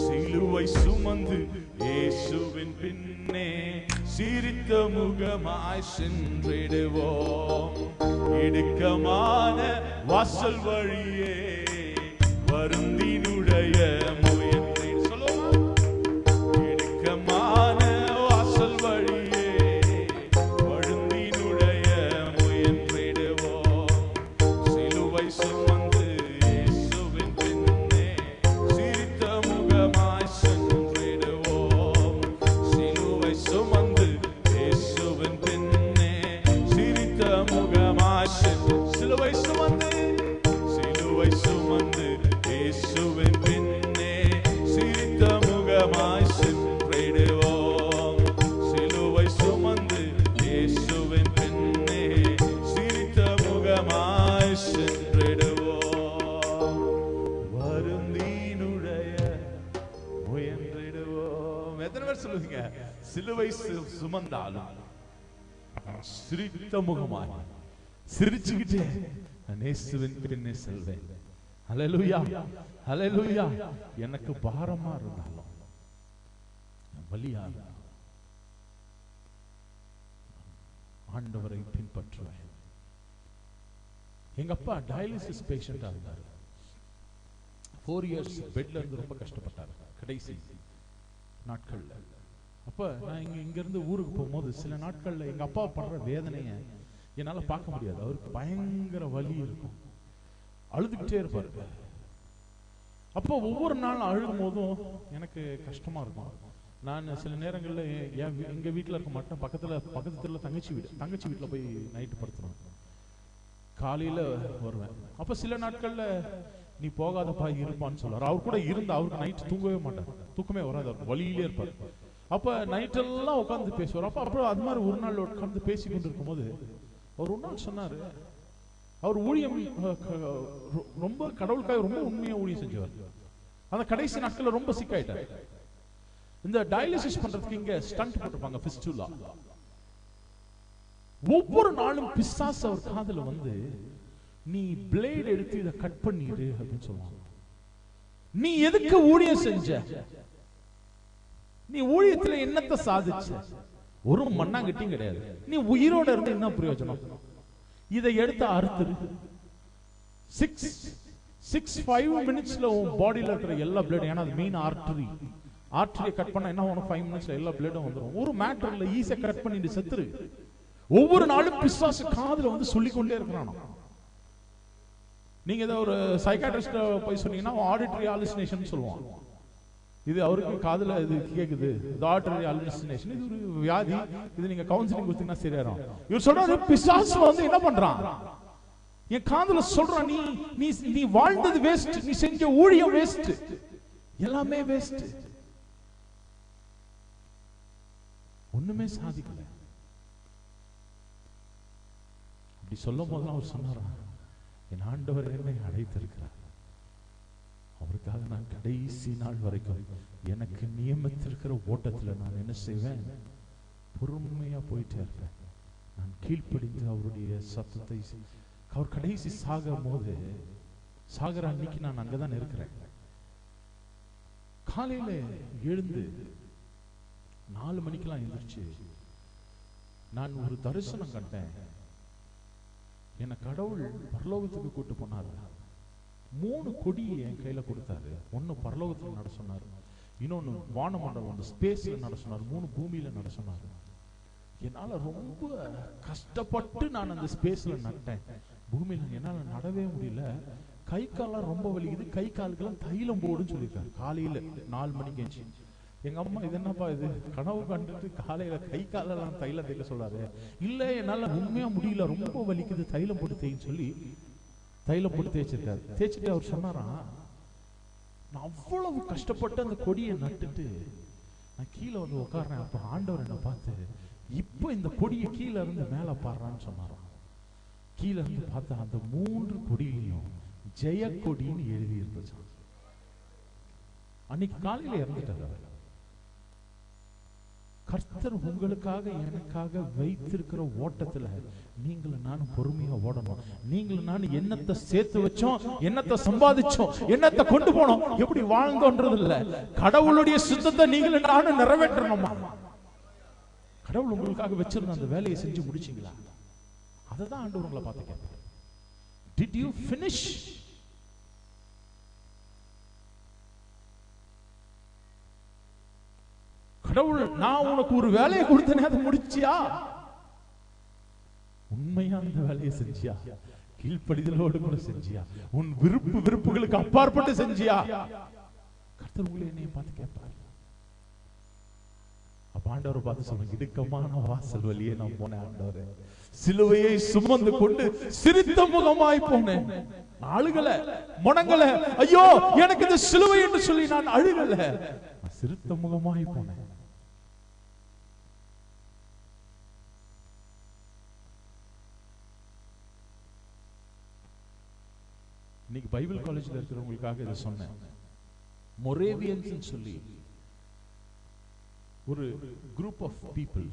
சிலுவை சுமந்து இயேசுவின் பின்னே சிரித்த முகமாய் சென்றிடுவோம். இடுக்கமான வாசல் வழியே வருந்தினுடைய முயன்றே. சொல்லுமா, இடுக்கமான வாசல் வழியே வருந்தினுடைய முயன்றிடுவோம். சிலுவை சுமந்து இயேசுவின் பின்னே சிரித்த முகமாய் சென்றிடுவோம். சிலுவை சுமந்து இயேசுவின் பின்னே சிரித்த முகமாய் சென்று. சிலுவை சுமந்து இயேசுவின் பின்னே சிரித்த முகமாய் சென்றிடுவோம். சிலுவை சுமந்து இயேசுவின் பின்னே சிரித்த முகமாய் சென்றிடுவோம். வருந்தினுடைய முயன்றிடுவோம். எத்தனை பேர் சொல்லுவீங்க? சிலுவை சுமந்தாலும் சிரித்த முகமாய் சிரிச்சுக்கிட்டே நான் இயேசுவின் பின்னே செல்வேன். ஹல்லேலூயா, ஹல்லேலூயா. எனக்கு பாரமா இருந்தாலும் வலியா இருந்தாலும் ஆண்டவரை பின்பற்றுவேன். எங்க அப்பா டயாலிசிஸ் பேஷண்டா இருந்தார். 4 years பெட்ல இருந்து ரொம்ப கஷ்டப்பட்டார் கடைசி நாட்கள்ல. அப்ப நான் இங்க இருந்து ஊருக்கு போகும்போது சில நாட்கள்ல எங்க அப்பா படுற வேதனைய என்னால பார்க்க முடியாது. அவருக்கு பயங்கர வலி இருக்கும், அழுதுகிட்டே இருப்பாரு. அப்போ ஒவ்வொரு நாள் அழுகும் போதும் எனக்கு கஷ்டமா இருக்கும். நான் சில நேரங்கள்ல எங்க வீட்டுல இருக்க மாட்டேன், பக்கத்துல தங்கச்சி வீட்டுல போய் நைட்டு படுத்துருவேன். காலையில வருவேன். அப்ப சில நாட்கள்ல நீ போகாதப்பா இருப்பான்னு சொல்லுவார். அவர் கூட இருந்தா அவருக்கு நைட் தூங்கவே மாட்டார், தூக்கமே வராது, அவர் வழியிலே இருப்பார். அப்ப நைட்டெல்லாம் உட்காந்து பேசுவார். அப்புறம் அது மாதிரி ஒரு நாள் உட்காந்து பேசி கொண்டு இருக்கும் போது அவர் ஒரு நாள் சொன்னாரு, அவர் ஊழியம் ரொம்ப கடவுளுக்காக ரொம்ப உண்மையா ஊழியம் செஞ்சவர். அந்த கடைசி நாட்கள்ல ரொம்ப சிக்காயிட்டார். இந்த டயாலிசிஸ் பண்றதுக்கு இங்க ஸ்டண்ட் போட்டிருப்பாங்க, ஃபிஸ்டுலா. ஒவ்வொரு நாளும் பிசாசு அவர் காதுல வந்து, நீ பிளேட் எடுத்து இதை கட் பண்ணிடு அப்படின்னு சொல்லுவாங்க. நீ எதுக்கு ஊழியம் செஞ்ச? நீ ஊழியத்துல என்னத்தை சாதிச்ச? ஒரு மண்ணாங்கட்டியும் கிடையாது. நீ உயிரோட இருந்து என்ன பிரயோஜனம்? இதை எடுத்து அறுத்துரு. 5 மினிட்ஸ்ல உன் பாடியில இருக்கிற எல்லா பிளேடும், ஏன்னா அது மெயின் ஆர்டரியை கட் பண்ணா என்ன 5 மினிட்ஸ்ல எல்லா பிளேடும் வந்துடும். ஒரு மேட்டர்ல ஈஸியா கட் பண்ணிட்டு செத்துரு. ஒவ்வொரு நாளும் பிசாசு காதுல வந்து சொல்லிக்கொண்டே இருக்கிறான். நீங்க ஏதோ ஒரு சைக்காட்ரிஸ்ட் போய் சொன்னீங்கன்னா ஆடிட்டரி ஹாலுசினேஷன் சொல்லுவான். இது அவருக்கு காதுல இது கேக்குது, இது ஆடிட்டரி ஹாலுசினேஷன், இது ஒரு வியாதி, இது நீங்க கவுன்சிலிங் கொடுத்தீங்கன்னா சரியாயிரும். இவர் சொல்றாரு, பிசாசு வந்து என்ன பண்றான், என் காதுல சொல்றான், நீ வாழ்ந்தது வேஸ்ட், நீ செஞ்ச ஊழியம் வேஸ்ட், எல்லாமே வேஸ்ட், ஒண்ணுமே சாதிக்கல. அப்படி சொல்லும் போதுதான் அவர் சொன்னாரா, என் ஆண்டவர் என்னை அழைத்திருக்கிறார், அவருக்காக நான் கடைசி நாள் வரைக்கும் எனக்கு நியமித்திருக்கிற ஓட்டத்துல நான் என்ன செய்வேன், பொறுமையா போயிட்டே இருப்பேன். நான் கீழ்ப்படிந்து அவருடைய சத்தத்தை, அவர் கடைசி சாகும் போது, சாகர அன்னைக்கு நான் அங்கதான் இருக்கிறேன். காலையில எழுந்து 4 மணிக்கெல்லாம் எழுந்திருச்சு நான் ஒரு தரிசனம் கண்டேன். என்ன கடவுள் பரலோகத்துக்கு கூட்டு போனாரு. 3 கொடியை என் கையில கொடுத்தாரு. 1 பரலோகத்துல நட சொன்னாரு, இன்னொன்னு வானமண்டலம் அந்த ஸ்பேஸ்ல நட சொன்னாரு, 3 பூமியில நட சொன்னாரு. என்னால ரொம்ப கஷ்டப்பட்டு நான் அந்த ஸ்பேஸ்ல நட்டேன். பூமியில என்னால நடவே முடியல, கை கால்லாம் ரொம்ப வலிக்குது, கை காலுக்கெல்லாம் தைலம் போடுன்னு சொல்லியிருக்காரு. காலையில 4 மணிக்கு எஞ்சி எங்க அம்மா, இது என்னப்பா இது, கனவு கண்டுட்டு காலையில கை காலெல்லாம் தைலம் தேய்க்க சொல்றாரு. இல்ல என்னால உண்மையா முடியல, ரொம்ப வலிக்குது, தைலம் போட்டு தேய்ன்னு சொல்லி தைலம் போட்டு தேய்ச்சிருக்காரு. தேய்ச்சிட்டு அவர் சொன்னாரா, நான் அவ்வளவு கஷ்டப்பட்டு அந்த கொடியை நட்டுட்டு நான் கீழே வந்து உட்கார்றேன். அப்ப ஆண்டவர் என்ன பார்த்து, இப்ப இந்த கொடியை கீழே இருந்து மேல பாடுறான்னு சொன்னாராம். கீழே இருந்து பார்த்தா அந்த 3 கொடியிலையும் ஜெய கொடின்னு எழுதி இருந்துச்சு. அன்னைக்கு காலையில இறந்துட்டார். கர்த்தர் உங்களுக்காக எனக்காக வைத்திருக்கிற ஓட்டத்துல நீங்களும் நானும் பொறுமையா ஓடணும். நீங்களும் நானும் என்னத்தை சேர்த்து வச்சோம், என்னத்தை சம்பாதிச்சோம், என்னத்தை கொண்டு போனோம், எப்படி வாழ்ந்தோன்றது இல்ல, கடவுளுடைய சித்தத்தை நீங்களும் நானும் நிறைவேற்றணுமா? கடவுள் உங்களுக்காக வச்சிருந்த அந்த வேலையை செஞ்சு முடிச்சீங்களா? அததான் ஆண்டவர் உங்களை பார்த்து கேட்பார். Did you finish? கடவுள், நான் உனக்கு ஒரு வேலையை கொடுத்தனே, அதை முடிச்சியா? உண்மையா அந்த வேலையை செஞ்சியா? கீழ்ப்படிதலோடு கூட செஞ்சியா? உன் விருப்புகளுக்கு அப்பாற்பட்டு செஞ்சியா? கர்த்தர் உங்களை என்னைய பார்த்து கேட்பார். அப்ப ஆண்டவரை பார்த்து சொல்லுங்க, இடுக்கமான வாசல் வழியே நான் போனேன் ஆண்டவரே, சிலுவையை சுமந்து கொண்டு சிரித்த முகமாய் போனேன். அழுகல, முனங்கல, ஐயோ எனக்கு இந்த சிலுவை என்று சொல்லி நான் அழுகல, சிரித்த முகமாய் போனேன். இன்னைக்கு பைபிள் காலேஜ்ல இருக்கிறவங்களுக்காக இதை சொன்னேன். மொரேவியன்ஸ் சொல்லி ஒரு குரூப் ஆஃப் பீப்புள்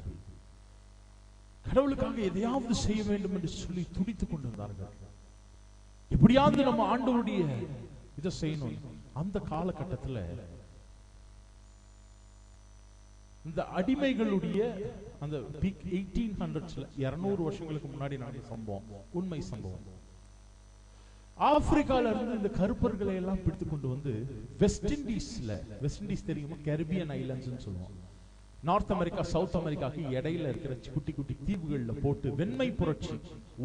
கடவுளுக்காக எதையாவது செய்ய வேண்டும் என்று சொல்லி துடித்துக் கொண்டிருந்தார்கள். எப்படியாவது நம்ம ஆண்டவருடைய இதை செய்யணும். அந்த காலகட்டத்தில் இந்த அடிமைகளுடைய அந்த 1800s 200 வருஷங்களுக்கு முன்னாடி நடந்த சம்பவம், உண்மை சம்பவம். ஆப்பிரிக்கால இருந்து இந்த கருப்பர்களை எல்லாம் பிடித்து கொண்டு வந்து வெஸ்ட் இண்டீஸ் தெரியுமா, கரிபியன் ஐலண்ட்ஸ் சொல்லுவோம், நார்த் அமெரிக்கா சவுத் அமெரிக்காக்கு இடையில இருக்கிற குட்டி குட்டி தீவுகள்ல போட்டு வெண்மை புரட்சி,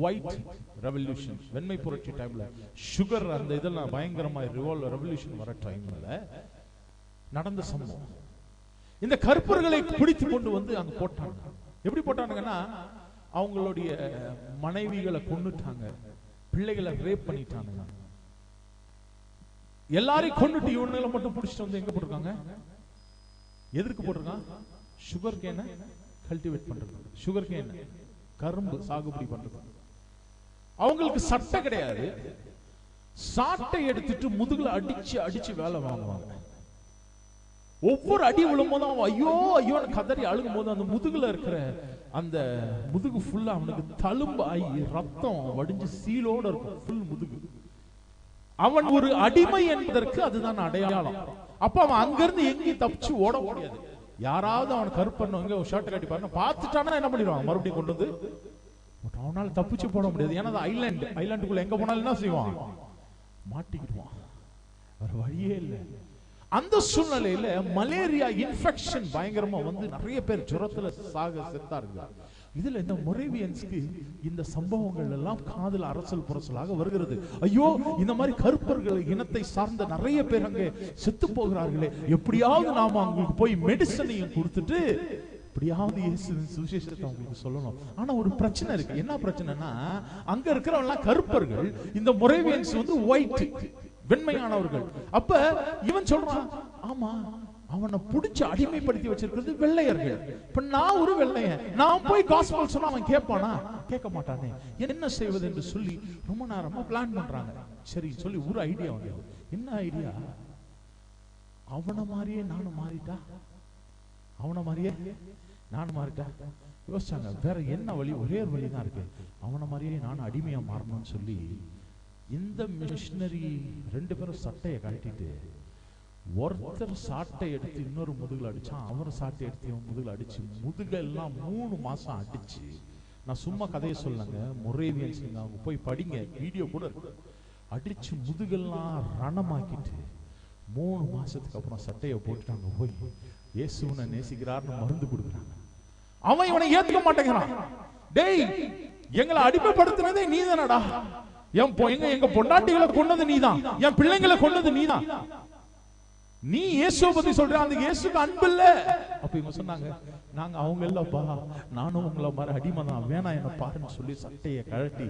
ஒயிட் ரெவல்யூஷன், வெண்மை புரட்சி டைம்ல சுகர் அந்த இதெல்லாம் பயங்கரமா ரெவல்யூஷன் வர டைம்ல நடந்த சம்பவம். இந்த கருப்பர்களை பிடித்து கொண்டு வந்து அங்க போட்டாங்க. எப்படி போட்டாங்கன்னா, அவங்களுடைய மனைவிகளை கொன்னுட்டாங்க, பிள்ளைகளை ரேப் பண்ணிட்டாங்க, எல்லாரையும் கொன்னுட்டு இவங்களை மட்டும் பிடிச்சிட்டு வந்து எங்க போட்டிருக்காங்க? எதற்கு போட்டிருக்காங்க? சுகர் கேனை கல்டிவேட் பண்றது, சுகர் கேன் கரும்பு சாகுபடி பண்றது. அவங்களுக்கு சட்டை கிடையாது, சாட்டை எடுத்துட்டு முதுகுல அடிச்சு அடிச்சு வேலை வாங்குவாங்க. ஒவ்வொரு அடி விழும் போதும் அவன் ஐயோ ஐயோன்னு கதறி அழுகும் போது அந்த முதுகுல இருக்கிற அந்த முதுகு ஃபுல்லா அவனுக்கு தழும்பு ஆகி ரத்தம் வடிஞ்சு சீலோட இருக்கும் ஃபுல் முதுகு. அவன் ஒரு அடிமை என்பதற்கு அதுதான் அடையாளம். அப்ப அவன் அங்கிருந்து எங்கேயும் தப்பிச்சு ஓட முடியாது. யாராவது அவன் கருப்பண்ணவங்க ஒரு ஷர்ட் கட்டி பாருங்க, பார்த்துட்டானா என்ன பண்ணிடுவான், மறுபடியும் கொண்டு வந்து அவனால தப்பிச்சு போட முடியாது. ஏன்னா ஐலாண்டுக்குள்ள எங்க போனாலும் என்ன செய்வான், மாட்டிக்கிடுவான், வேற வழியே இல்லை. அந்த சூழ்நிலையில மலேரியா இன்ஃபெக்ஷன் பயங்கரமா வந்து நிறைய பேர் ஜுரத்துல செத்தார்கள். இதுல இந்த மொரேவியன்ஸ்க்கு இந்த சம்பவங்கள் எல்லாம் காதல் அரசல் புரசலாக வருகிறது. ஐயோ இந்த மாதிரி கருப்பர்கள் இனத்தை சார்ந்த நிறைய பேர் அங்கே செத்து போகிறார்களே, எப்படியாவது நாம அவங்களுக்கு போய் மெடிசனையும் கொடுத்துட்டு எப்படியாவது இயேசுவின் சுவிசேஷத்தை அவங்களுக்கு சொல்லணும். ஆனா ஒரு பிரச்சனை இருக்கு. என்ன பிரச்சனைனா, அங்க இருக்கிறவங்க கருப்பர்கள், இந்த மொரேவியன்ஸ் வந்து ஒயிட் வெண்மையானவர்கள். அப்ப இவன் சொல்றான், ஆமா அவனை புடிச்சு அடிமைப்படுத்தி வச்சிருக்கிறது வெள்ளையர்கள். இப்ப நான் ஒரு வெள்ளையன், நான் போய் காஸ்பல் சொன்னா அவன் கேட்பானா? கேட்க மாட்டானே. என்ன செய்வது என்று சொல்லி ரொம்ப நேரமா பிளான் பண்றாங்க. சரி சொல்லி ஒரு ஐடியா வந்தது. என்ன ஐடியா? அவனை மாதிரியே நானும் மாறிட்டா, அவனை மாதிரியே நானும் மாறிட்டா யோசிச்சாங்க. வேற என்ன வழி? ஒரே ஒரு வழி தான் இருக்கு. அவனை மாதிரியே நானும் அடிமையா மாறணும்னு சொல்லி இந்த மிஷனரி 2 பேரும் சட்டையை கழட்டிட்டு ஒருத்தர் சாட்டை எடுத்து இன்னொரு முதுகுல அடிச்சான், அவரும் சாட்டை எடுத்து முதுகுல அடிச்சு முதுகெல்லாம் 3 மாசம் அடிச்சு. நான் சும்மா கதையை சொல்லுங்க, மொரேவியன்ஸ் அவங்க போய் படிங்க, வீடியோ கூட இருக்கு. அடிச்சு முதுகெல்லாம் ரணமாக்கிட்டு 3 மாசத்துக்கு அப்புறம் சட்டையை போட்டுட்டாங்க. போய் இயேசுவை நேசிக்கிறார்னு மருந்து கொடுக்குறாங்க. அவன் இவனை ஏத்துக்க மாட்டேங்கிறான். டேய் எங்களை அடிமைப்படுத்தினதே நீதானடா, எங்க பொண்டாட்டிகளை கொண்டது நீதான், என் பிள்ளைங்களை கொண்டது நீதான், நீ இயேசுவை பத்தி சொல்ற, அந்த இயேசுக்கு அன்பு இல்ல. அப்ப இவங்க சொன்னாங்க, நாங்க அவங்க இல்லப்பா, நானும் உங்களை மாதிரி அடிமை தான், வேணா என்ன பாருன்னு சொல்லி சட்டையை கழட்டி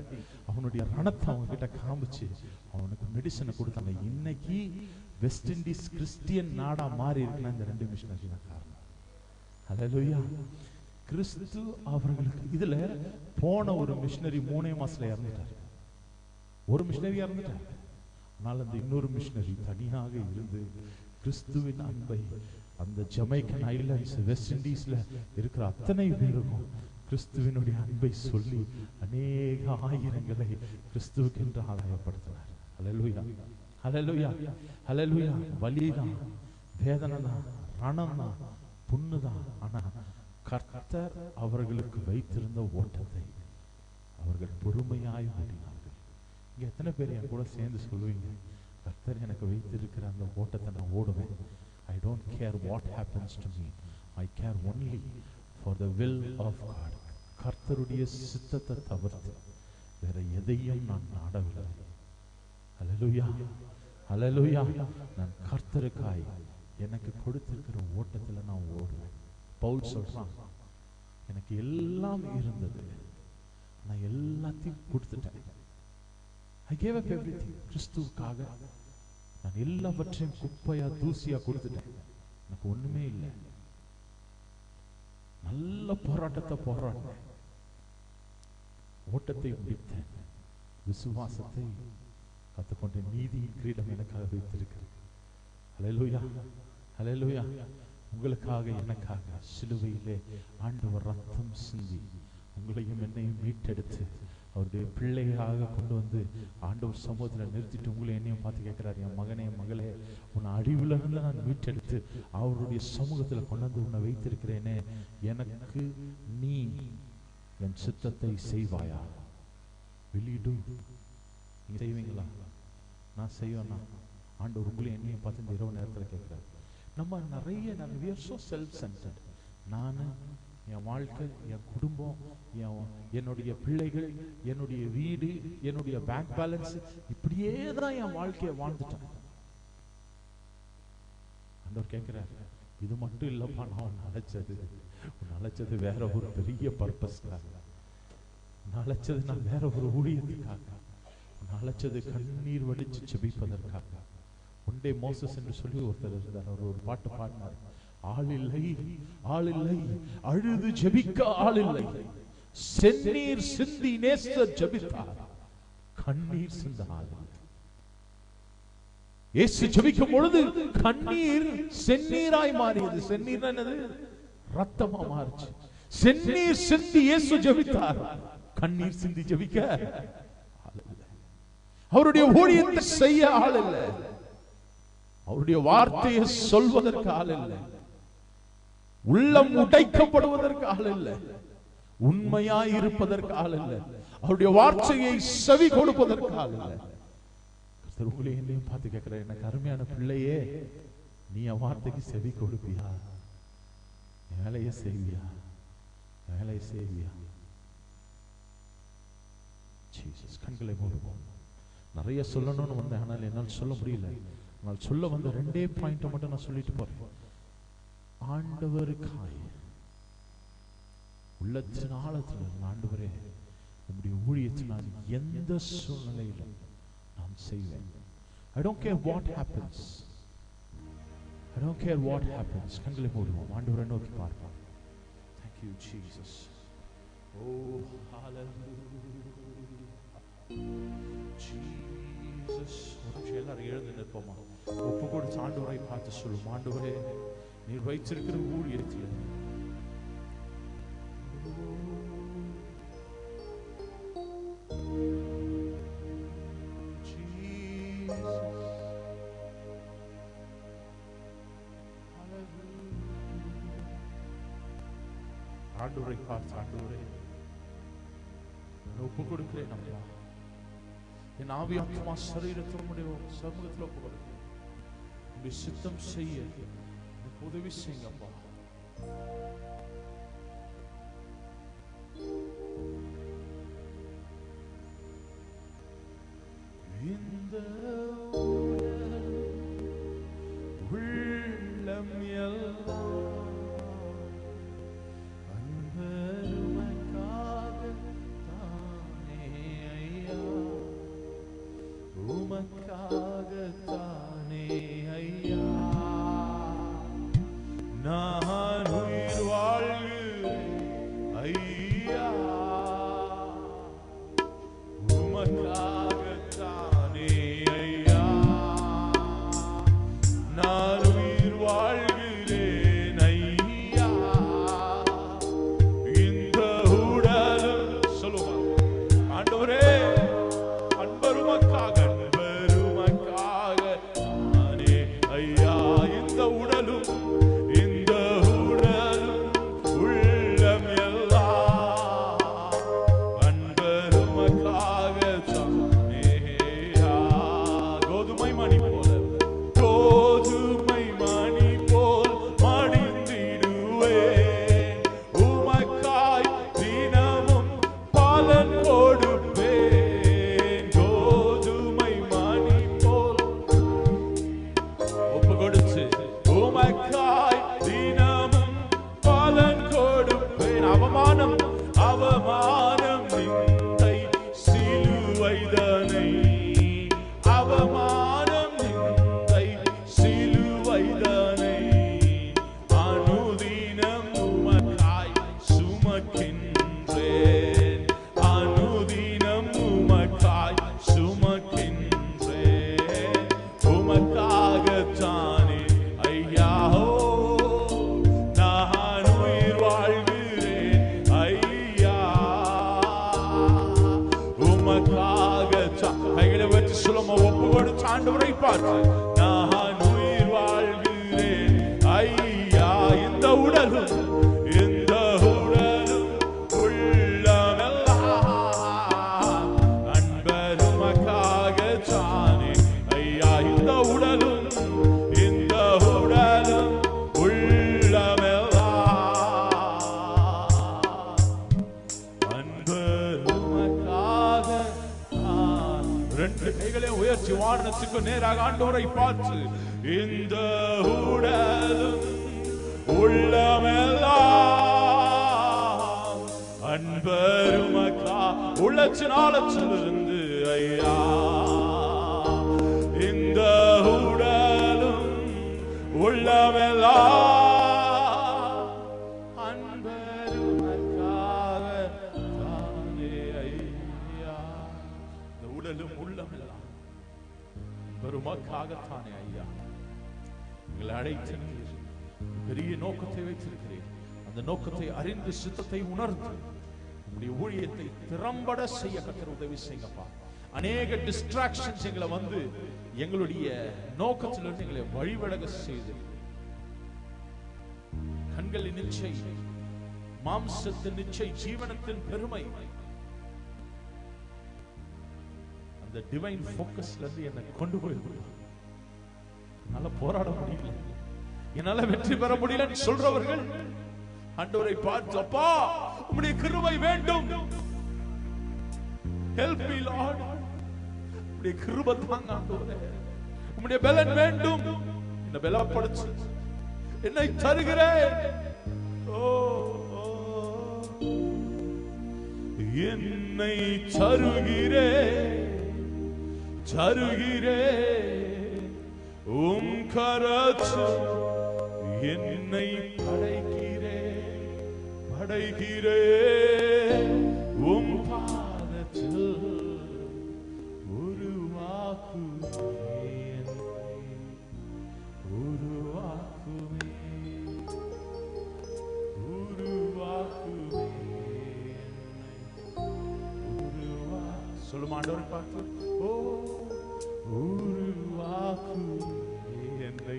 அவனுடைய ரணத்தை அவங்க கிட்ட காமிச்சு அவனுக்கு மெடிசனை கொடுத்தாங்க. இன்னைக்கு வெஸ்ட் இண்டீஸ் கிறிஸ்டியன் நாடா மாறி இருக்குன்னா இந்த 2 மிஷனரி தான் காரணம். ஹல்லேலூயா. கிறிஸ்து அவர்களுக்கு இதுல போன ஒரு மிஷனரி 3 மாசத்துல இறந்துட்டார். ஒரு மிஷனரி இறந்துட்டார். ஆனால் அந்த இன்னொரு மிஷனரி தனியாக இருந்து கிறிஸ்துவின் அன்பை அந்த ஜமைக்கன் ஐலண்ட்ஸ் வெஸ்ட் இண்டீஸ்ல இருக்கிற அத்தனை பேருக்கும் கிறிஸ்துவினுடைய அன்பை சொல்லி அநேக ஆயிரங்களை கிறிஸ்துவுக்கு என்று ஆதாயப்படுத்தினார். ஹல்லேலூயா, ஹல்லேலூயா, ஹல்லேலூயா. வலிதான், வேதனை தான், ரணம் தான், புண்ணுதான். ஆனா கர்த்தர் அவர்களுக்கு வைத்திருந்த ஓட்டத்தை அவர்கள் பொறுமையாய் ஓடினார்கள். இங்க எத்தனை பேர் என் கூட சேர்ந்து சொல்லுவீங்க, கர்த்தர் எனக்கு வைத்திருக்கிற அந்த ஓட்டத்தை நான் ஓடுவேன். I don't care what happens to me. I care only for the will of God. கர்த்தருடைய சித்தத்தை தவிர்த்து வேற எதையும் நான் நாடவில்லை. அல்லேலூயா, அல்லேலூயா. நான் கர்த்தருக்காய் எனக்கு கொடுத்திருக்கிற ஓட்டத்துல நான் ஓடுவேன். பவுல் சொல்றான், எனக்கு எல்லாம் இருந்தது, நான் எல்லாத்தையும் கொடுத்துட்டேன். I gave up everything. கிறிஸ்துவுக்காக நான் எல்லாவற்றையும் குப்பையா தூசியா கொடுத்துட்டேன். எனக்கு ஒண்ணுமே இல்லை. நல்ல போராட்டத்தை போராடினேன், ஓட்டத்தை முடித்தேன், விசுவாசத்தை கத்துக்கொண்ட நீதியின் கிரீடம் எனக்காக வைத்திருக்கிறது. அல்லேலூயா, அல்லேலூயா. உங்களுக்காக எனக்காக சிலுவையிலே ஆண்டவர் ரத்தம் சிந்தி உங்களையும் என்னையும் மீட்டெடுத்து அவருடைய பிள்ளையாக கொண்டு வந்து ஆண்டவர் சமூகத்தில் நிறுத்திட்டு உங்களை என்னையும் பார்த்து கேட்கிறார், என் மகனே மகளே, உன்னை அழிவுலேருந்து நான் மீட்டெடுத்து அவருடைய சமூகத்தில் கொண்டு வந்து உன்னை வைத்திருக்கிறேனே, எனக்கு நீ என் சித்தத்தை செய்வாயா? Will you do? நீங்க செய்வீங்களா? நான் செய்வேன்னா ஆண்டவர் உங்களை என்னையும் பார்த்து இந்த இரவு நேரத்தில் கேட்கிறார். நம்ம நிறைய we are so self-centered. நான், என் வாழ்க்கை, என் குடும்பம், என்னுடைய பிள்ளைகள், என்னுடைய வீடு, என்னுடைய பேங்க் பேலன்ஸ், இப்படியே தான் என் வாழ்க்கையை வாழ்ந்துட்டேன். ஆண்டவர் கேட்கிறார், இது மட்டும் இல்லப்பா, நான் அழைச்சது வேற ஒரு பெரிய பர்பஸ்க்காக, அழைச்சது நான் வேற ஒரு ஊழியத்துக்காக, அழைச்சது கண்ணீர் வடிச்சு ஜெபிப்பதற்காக. ஒன்றே மோசஸ் என்று சொல்லி ஒருத்தர் இருந்தார், அவர் ஒரு பாட்டு பாடினார், ஆள் இல்லை, ஆள் இல்லை, அழுது ஜெபிக்க ஆள் இல்லை, செந்நீர் சிந்தி நேசர் ஜெபித்தார், கண்ணீர் சிந்த ஆள் இல்லை. இயேசு ஜெபிக்கும் பொழுது கண்ணீர் செந்நீராய் மாறியது. செந்நீர் என்னது? ரத்தமா மாறிச்சு. செந்நீர் சிந்தி இயேசு ஜெபித்தார், கண்ணீர் சிந்தி ஜெபிக்க ஆள் இல்லை. அவருடைய ஊழியத்தை செய்ய ஆள் இல்லை, அவருடைய வார்த்தையை சொல்வதற்கு ஆள் இல்லை, உள்ளம் உடைக்கப்படுவதற்கு ஆள் இல்லை, உண்மையாய் இருப்பதற்கு ஆள் இல்லை, அவருடைய வார்த்தையை செவி கொடுப்பதற்கு ஆள் இல்லை. உங்களை என்னையும் பார்த்து கேட்கிறேன், எனக்கு அருமையான பிள்ளையே, நீ என் வார்த்தைக்கு செவி கொடுப்பியா? வேலையை செய்வியா? வேலையை செய்வியா? ஜீசஸ். கண்களை மூடுவோம். நிறைய சொல்லணும்னு வந்தேன், ஆனால் என்னால் சொல்ல முடியல. நான் சொல்ல வந்த ரெண்டே பாயிண்ட் மட்டும் நான் சொல்லிட்டு போறேன். ஆண்டவருக்காய் உள்ளத்தின் ஆழத்தில், ஆண்டவரே உம்முடைய ஊழியத்தை நான் எந்த சூழ்நிலையிலும் நான் செய்வேன். I don't care what happens. I don't care what happens. கண்களை மூடுவோம், ஆண்டவரை நோக்கி பார்ப்போம். Thank you Jesus. Oh hallelujah Jesus. ஒரு எல்லாரும் எழுந்து நிற்போமா? ஒப்பு கொடுத்து ஆண்டவரை பார்த்து சொல்லும், ஆண்டவரே நீர் வைத்திருக்கிற ஊழியத்தில் ஆண்டவரை பார்த்து, ஆண்டவரே ஒப்பு கொடுக்கிறேன் அப்பா, என் ஆவி ஆத்மா சரீரத்தை உம்முடைய சமூகத்தில் ஒப்பு கொடுக்கிறேன். உம்முடைய சித்தம் செய்ய எனக்கு உதவி செய்யுங்கப்பா. இந்த உள்ளம் எல்லாம் உமக்காகத்தானே ஐயா, நான் உயிர் வாழ்கிறேன் ஐயா, உமக்காகத்தானே ஐயா, நான் உயிர் வாழ்கிறேன் ஐயா, இந்த உடலும் சொல்லுவாங்க ஆண்டவரே, அன்பருமக்காக சுலம ஒப்பு கொடுத்து ஆண்டவரை பார்த்து, நான் உயிர் வாழ்கிறேன் ஐயா, இந்த உடலும் உள்ளமெல்லாம் அன்பருமக்காக தானே ஐயா, இந்த உடலும் கைகளை உயர்த்தி வானத்துக்கு நேராக ஆண்டவரை பார்த்து, இந்த உடலும் உள்ளமெல்லாம் அன்பருமக்கா உள்ளத்தின் ஆழத்திலிருந்து ஐயா, இந்த உடலும் உள்ளமெல்லாம் அன்பருமக்காக தானே ஐயா, இந்த உடலும் உள்ளமெல்லாம் பெருமக்காகத்தானே ஐயா எங்களை அழைத்து பெரிய நோக்கத்தை வைத்திருக்கிறேன். அந்த நோக்கத்தை அறிந்து சித்தத்தை உணர்ந்து உங்களுடைய ஊழியத்தை திறம்பட செய்ய கர்த்தர் உதவி செய்யுங்கப்பா. அநேக டிஸ்ட்ராக்ஷன்ஸ் எங்களை வந்து எங்களுடைய நோக்கத்திலிருந்து எங்களை வழிவிலக செய்து, கண்களின் நிச்சை, மாம்சத்தின் நிச்சை, ஜீவனத்தின் பெருமை, அந்த டிவைன் ஃபோக்கஸ்ல இருந்து என்னை கொண்டு போயிருக்கணும். என்னால போராட முடியல, என்னால வெற்றி பெற முடியலன்னு சொல்றவர்கள் ஆண்டவரை பார்த்து, அப்பா உம்முடைய கிருபை வேண்டும், ஹெல்ப் மீ லார்ட், உம்முடைய கிருபை தாங்க ஆண்டவரே, உம்முடைய பலன் வேண்டும், என்னை பலப்படுத்து, என்னை தருகிறேன். ஓ என்னை தருகிறேன், உம் கரத்தில் என்னை படைக்கிறேன், உம் பாதத்தில் உருவாக்குவே, சொல்லும் ஆண்டவரை பார்த்து, ஓ உருவாக்குவே என்னை,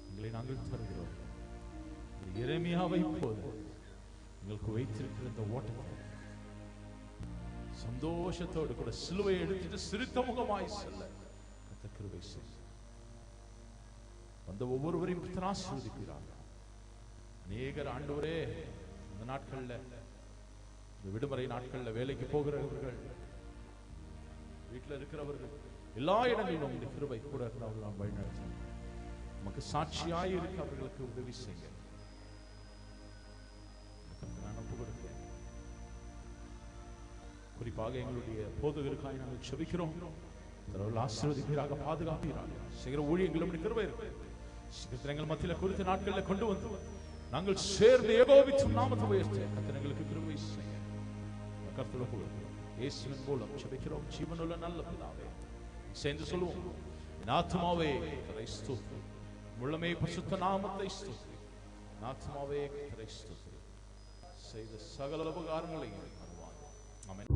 எங்களை நாங்கள் தருகிறோம். எரேமியாவை போல எங்களுக்கு வைத்திருக்கிற இந்த ஓட்டத்தை சந்தோஷத்தோடு கூட சிலுவை எடுத்துட்டு சிரித்த முகமாய் செல்ல கர்த்தர் கிருபை செய்யும். வந்த ஒவ்வொருவரையும் ஆசீர்வதிக்கிறார். அநேகர் ஆண்டவரே இந்த நாட்கள்ல, இந்த விடுமுறை நாட்கள்ல வேலைக்கு போகிறவர்கள், வீட்டில் இருக்கிறவர்கள், எல்லா இடங்களிலும் இந்த கிருபை கூட இருக்கிறவர்கள் வழிநடத்தி நமக்கு சாட்சியாய் இருக்க அவர்களுக்கு உதவி செய்ய நான் ஒப்பு கொடுக்கிறேன். குறிப்பாக எங்களுடைய போதகருக்காய் நாங்கள் செபிக்கிறோம். ஆசீர்வதிப்பீராக, பாதுகாப்பீராக, செய்கிற ஊழியங்களும் கிருபை இருக்கு. எங்கள் மத்தியில குறித்த நாட்களில் கொண்டு வந்து நாங்கள் சேர்ந்து ஏகோபித்தும் நாமத்தை உயர்த்த கர்த்தர் எங்களுக்கு கிருபை செய்ய கர்த்தர் ஒப்பு கொடுக்கிறோம். இயேசுவின் மூலம் செபிக்கிறோம் ஜீவனுள்ள நல்ல பிதாவே. சேர்ந்து சொல்லுவோம், என் ஆத்துமாவே கர்த்தரை ஸ்தோத்திரி, முழுமே பரிசுத்த நாமத்தை ஸ்தோத்திரி, என் ஆத்துமாவே கர்த்தரை ஸ்தோத்திரி, செய்த சகல உபகாரங்களையும் ஆமென்.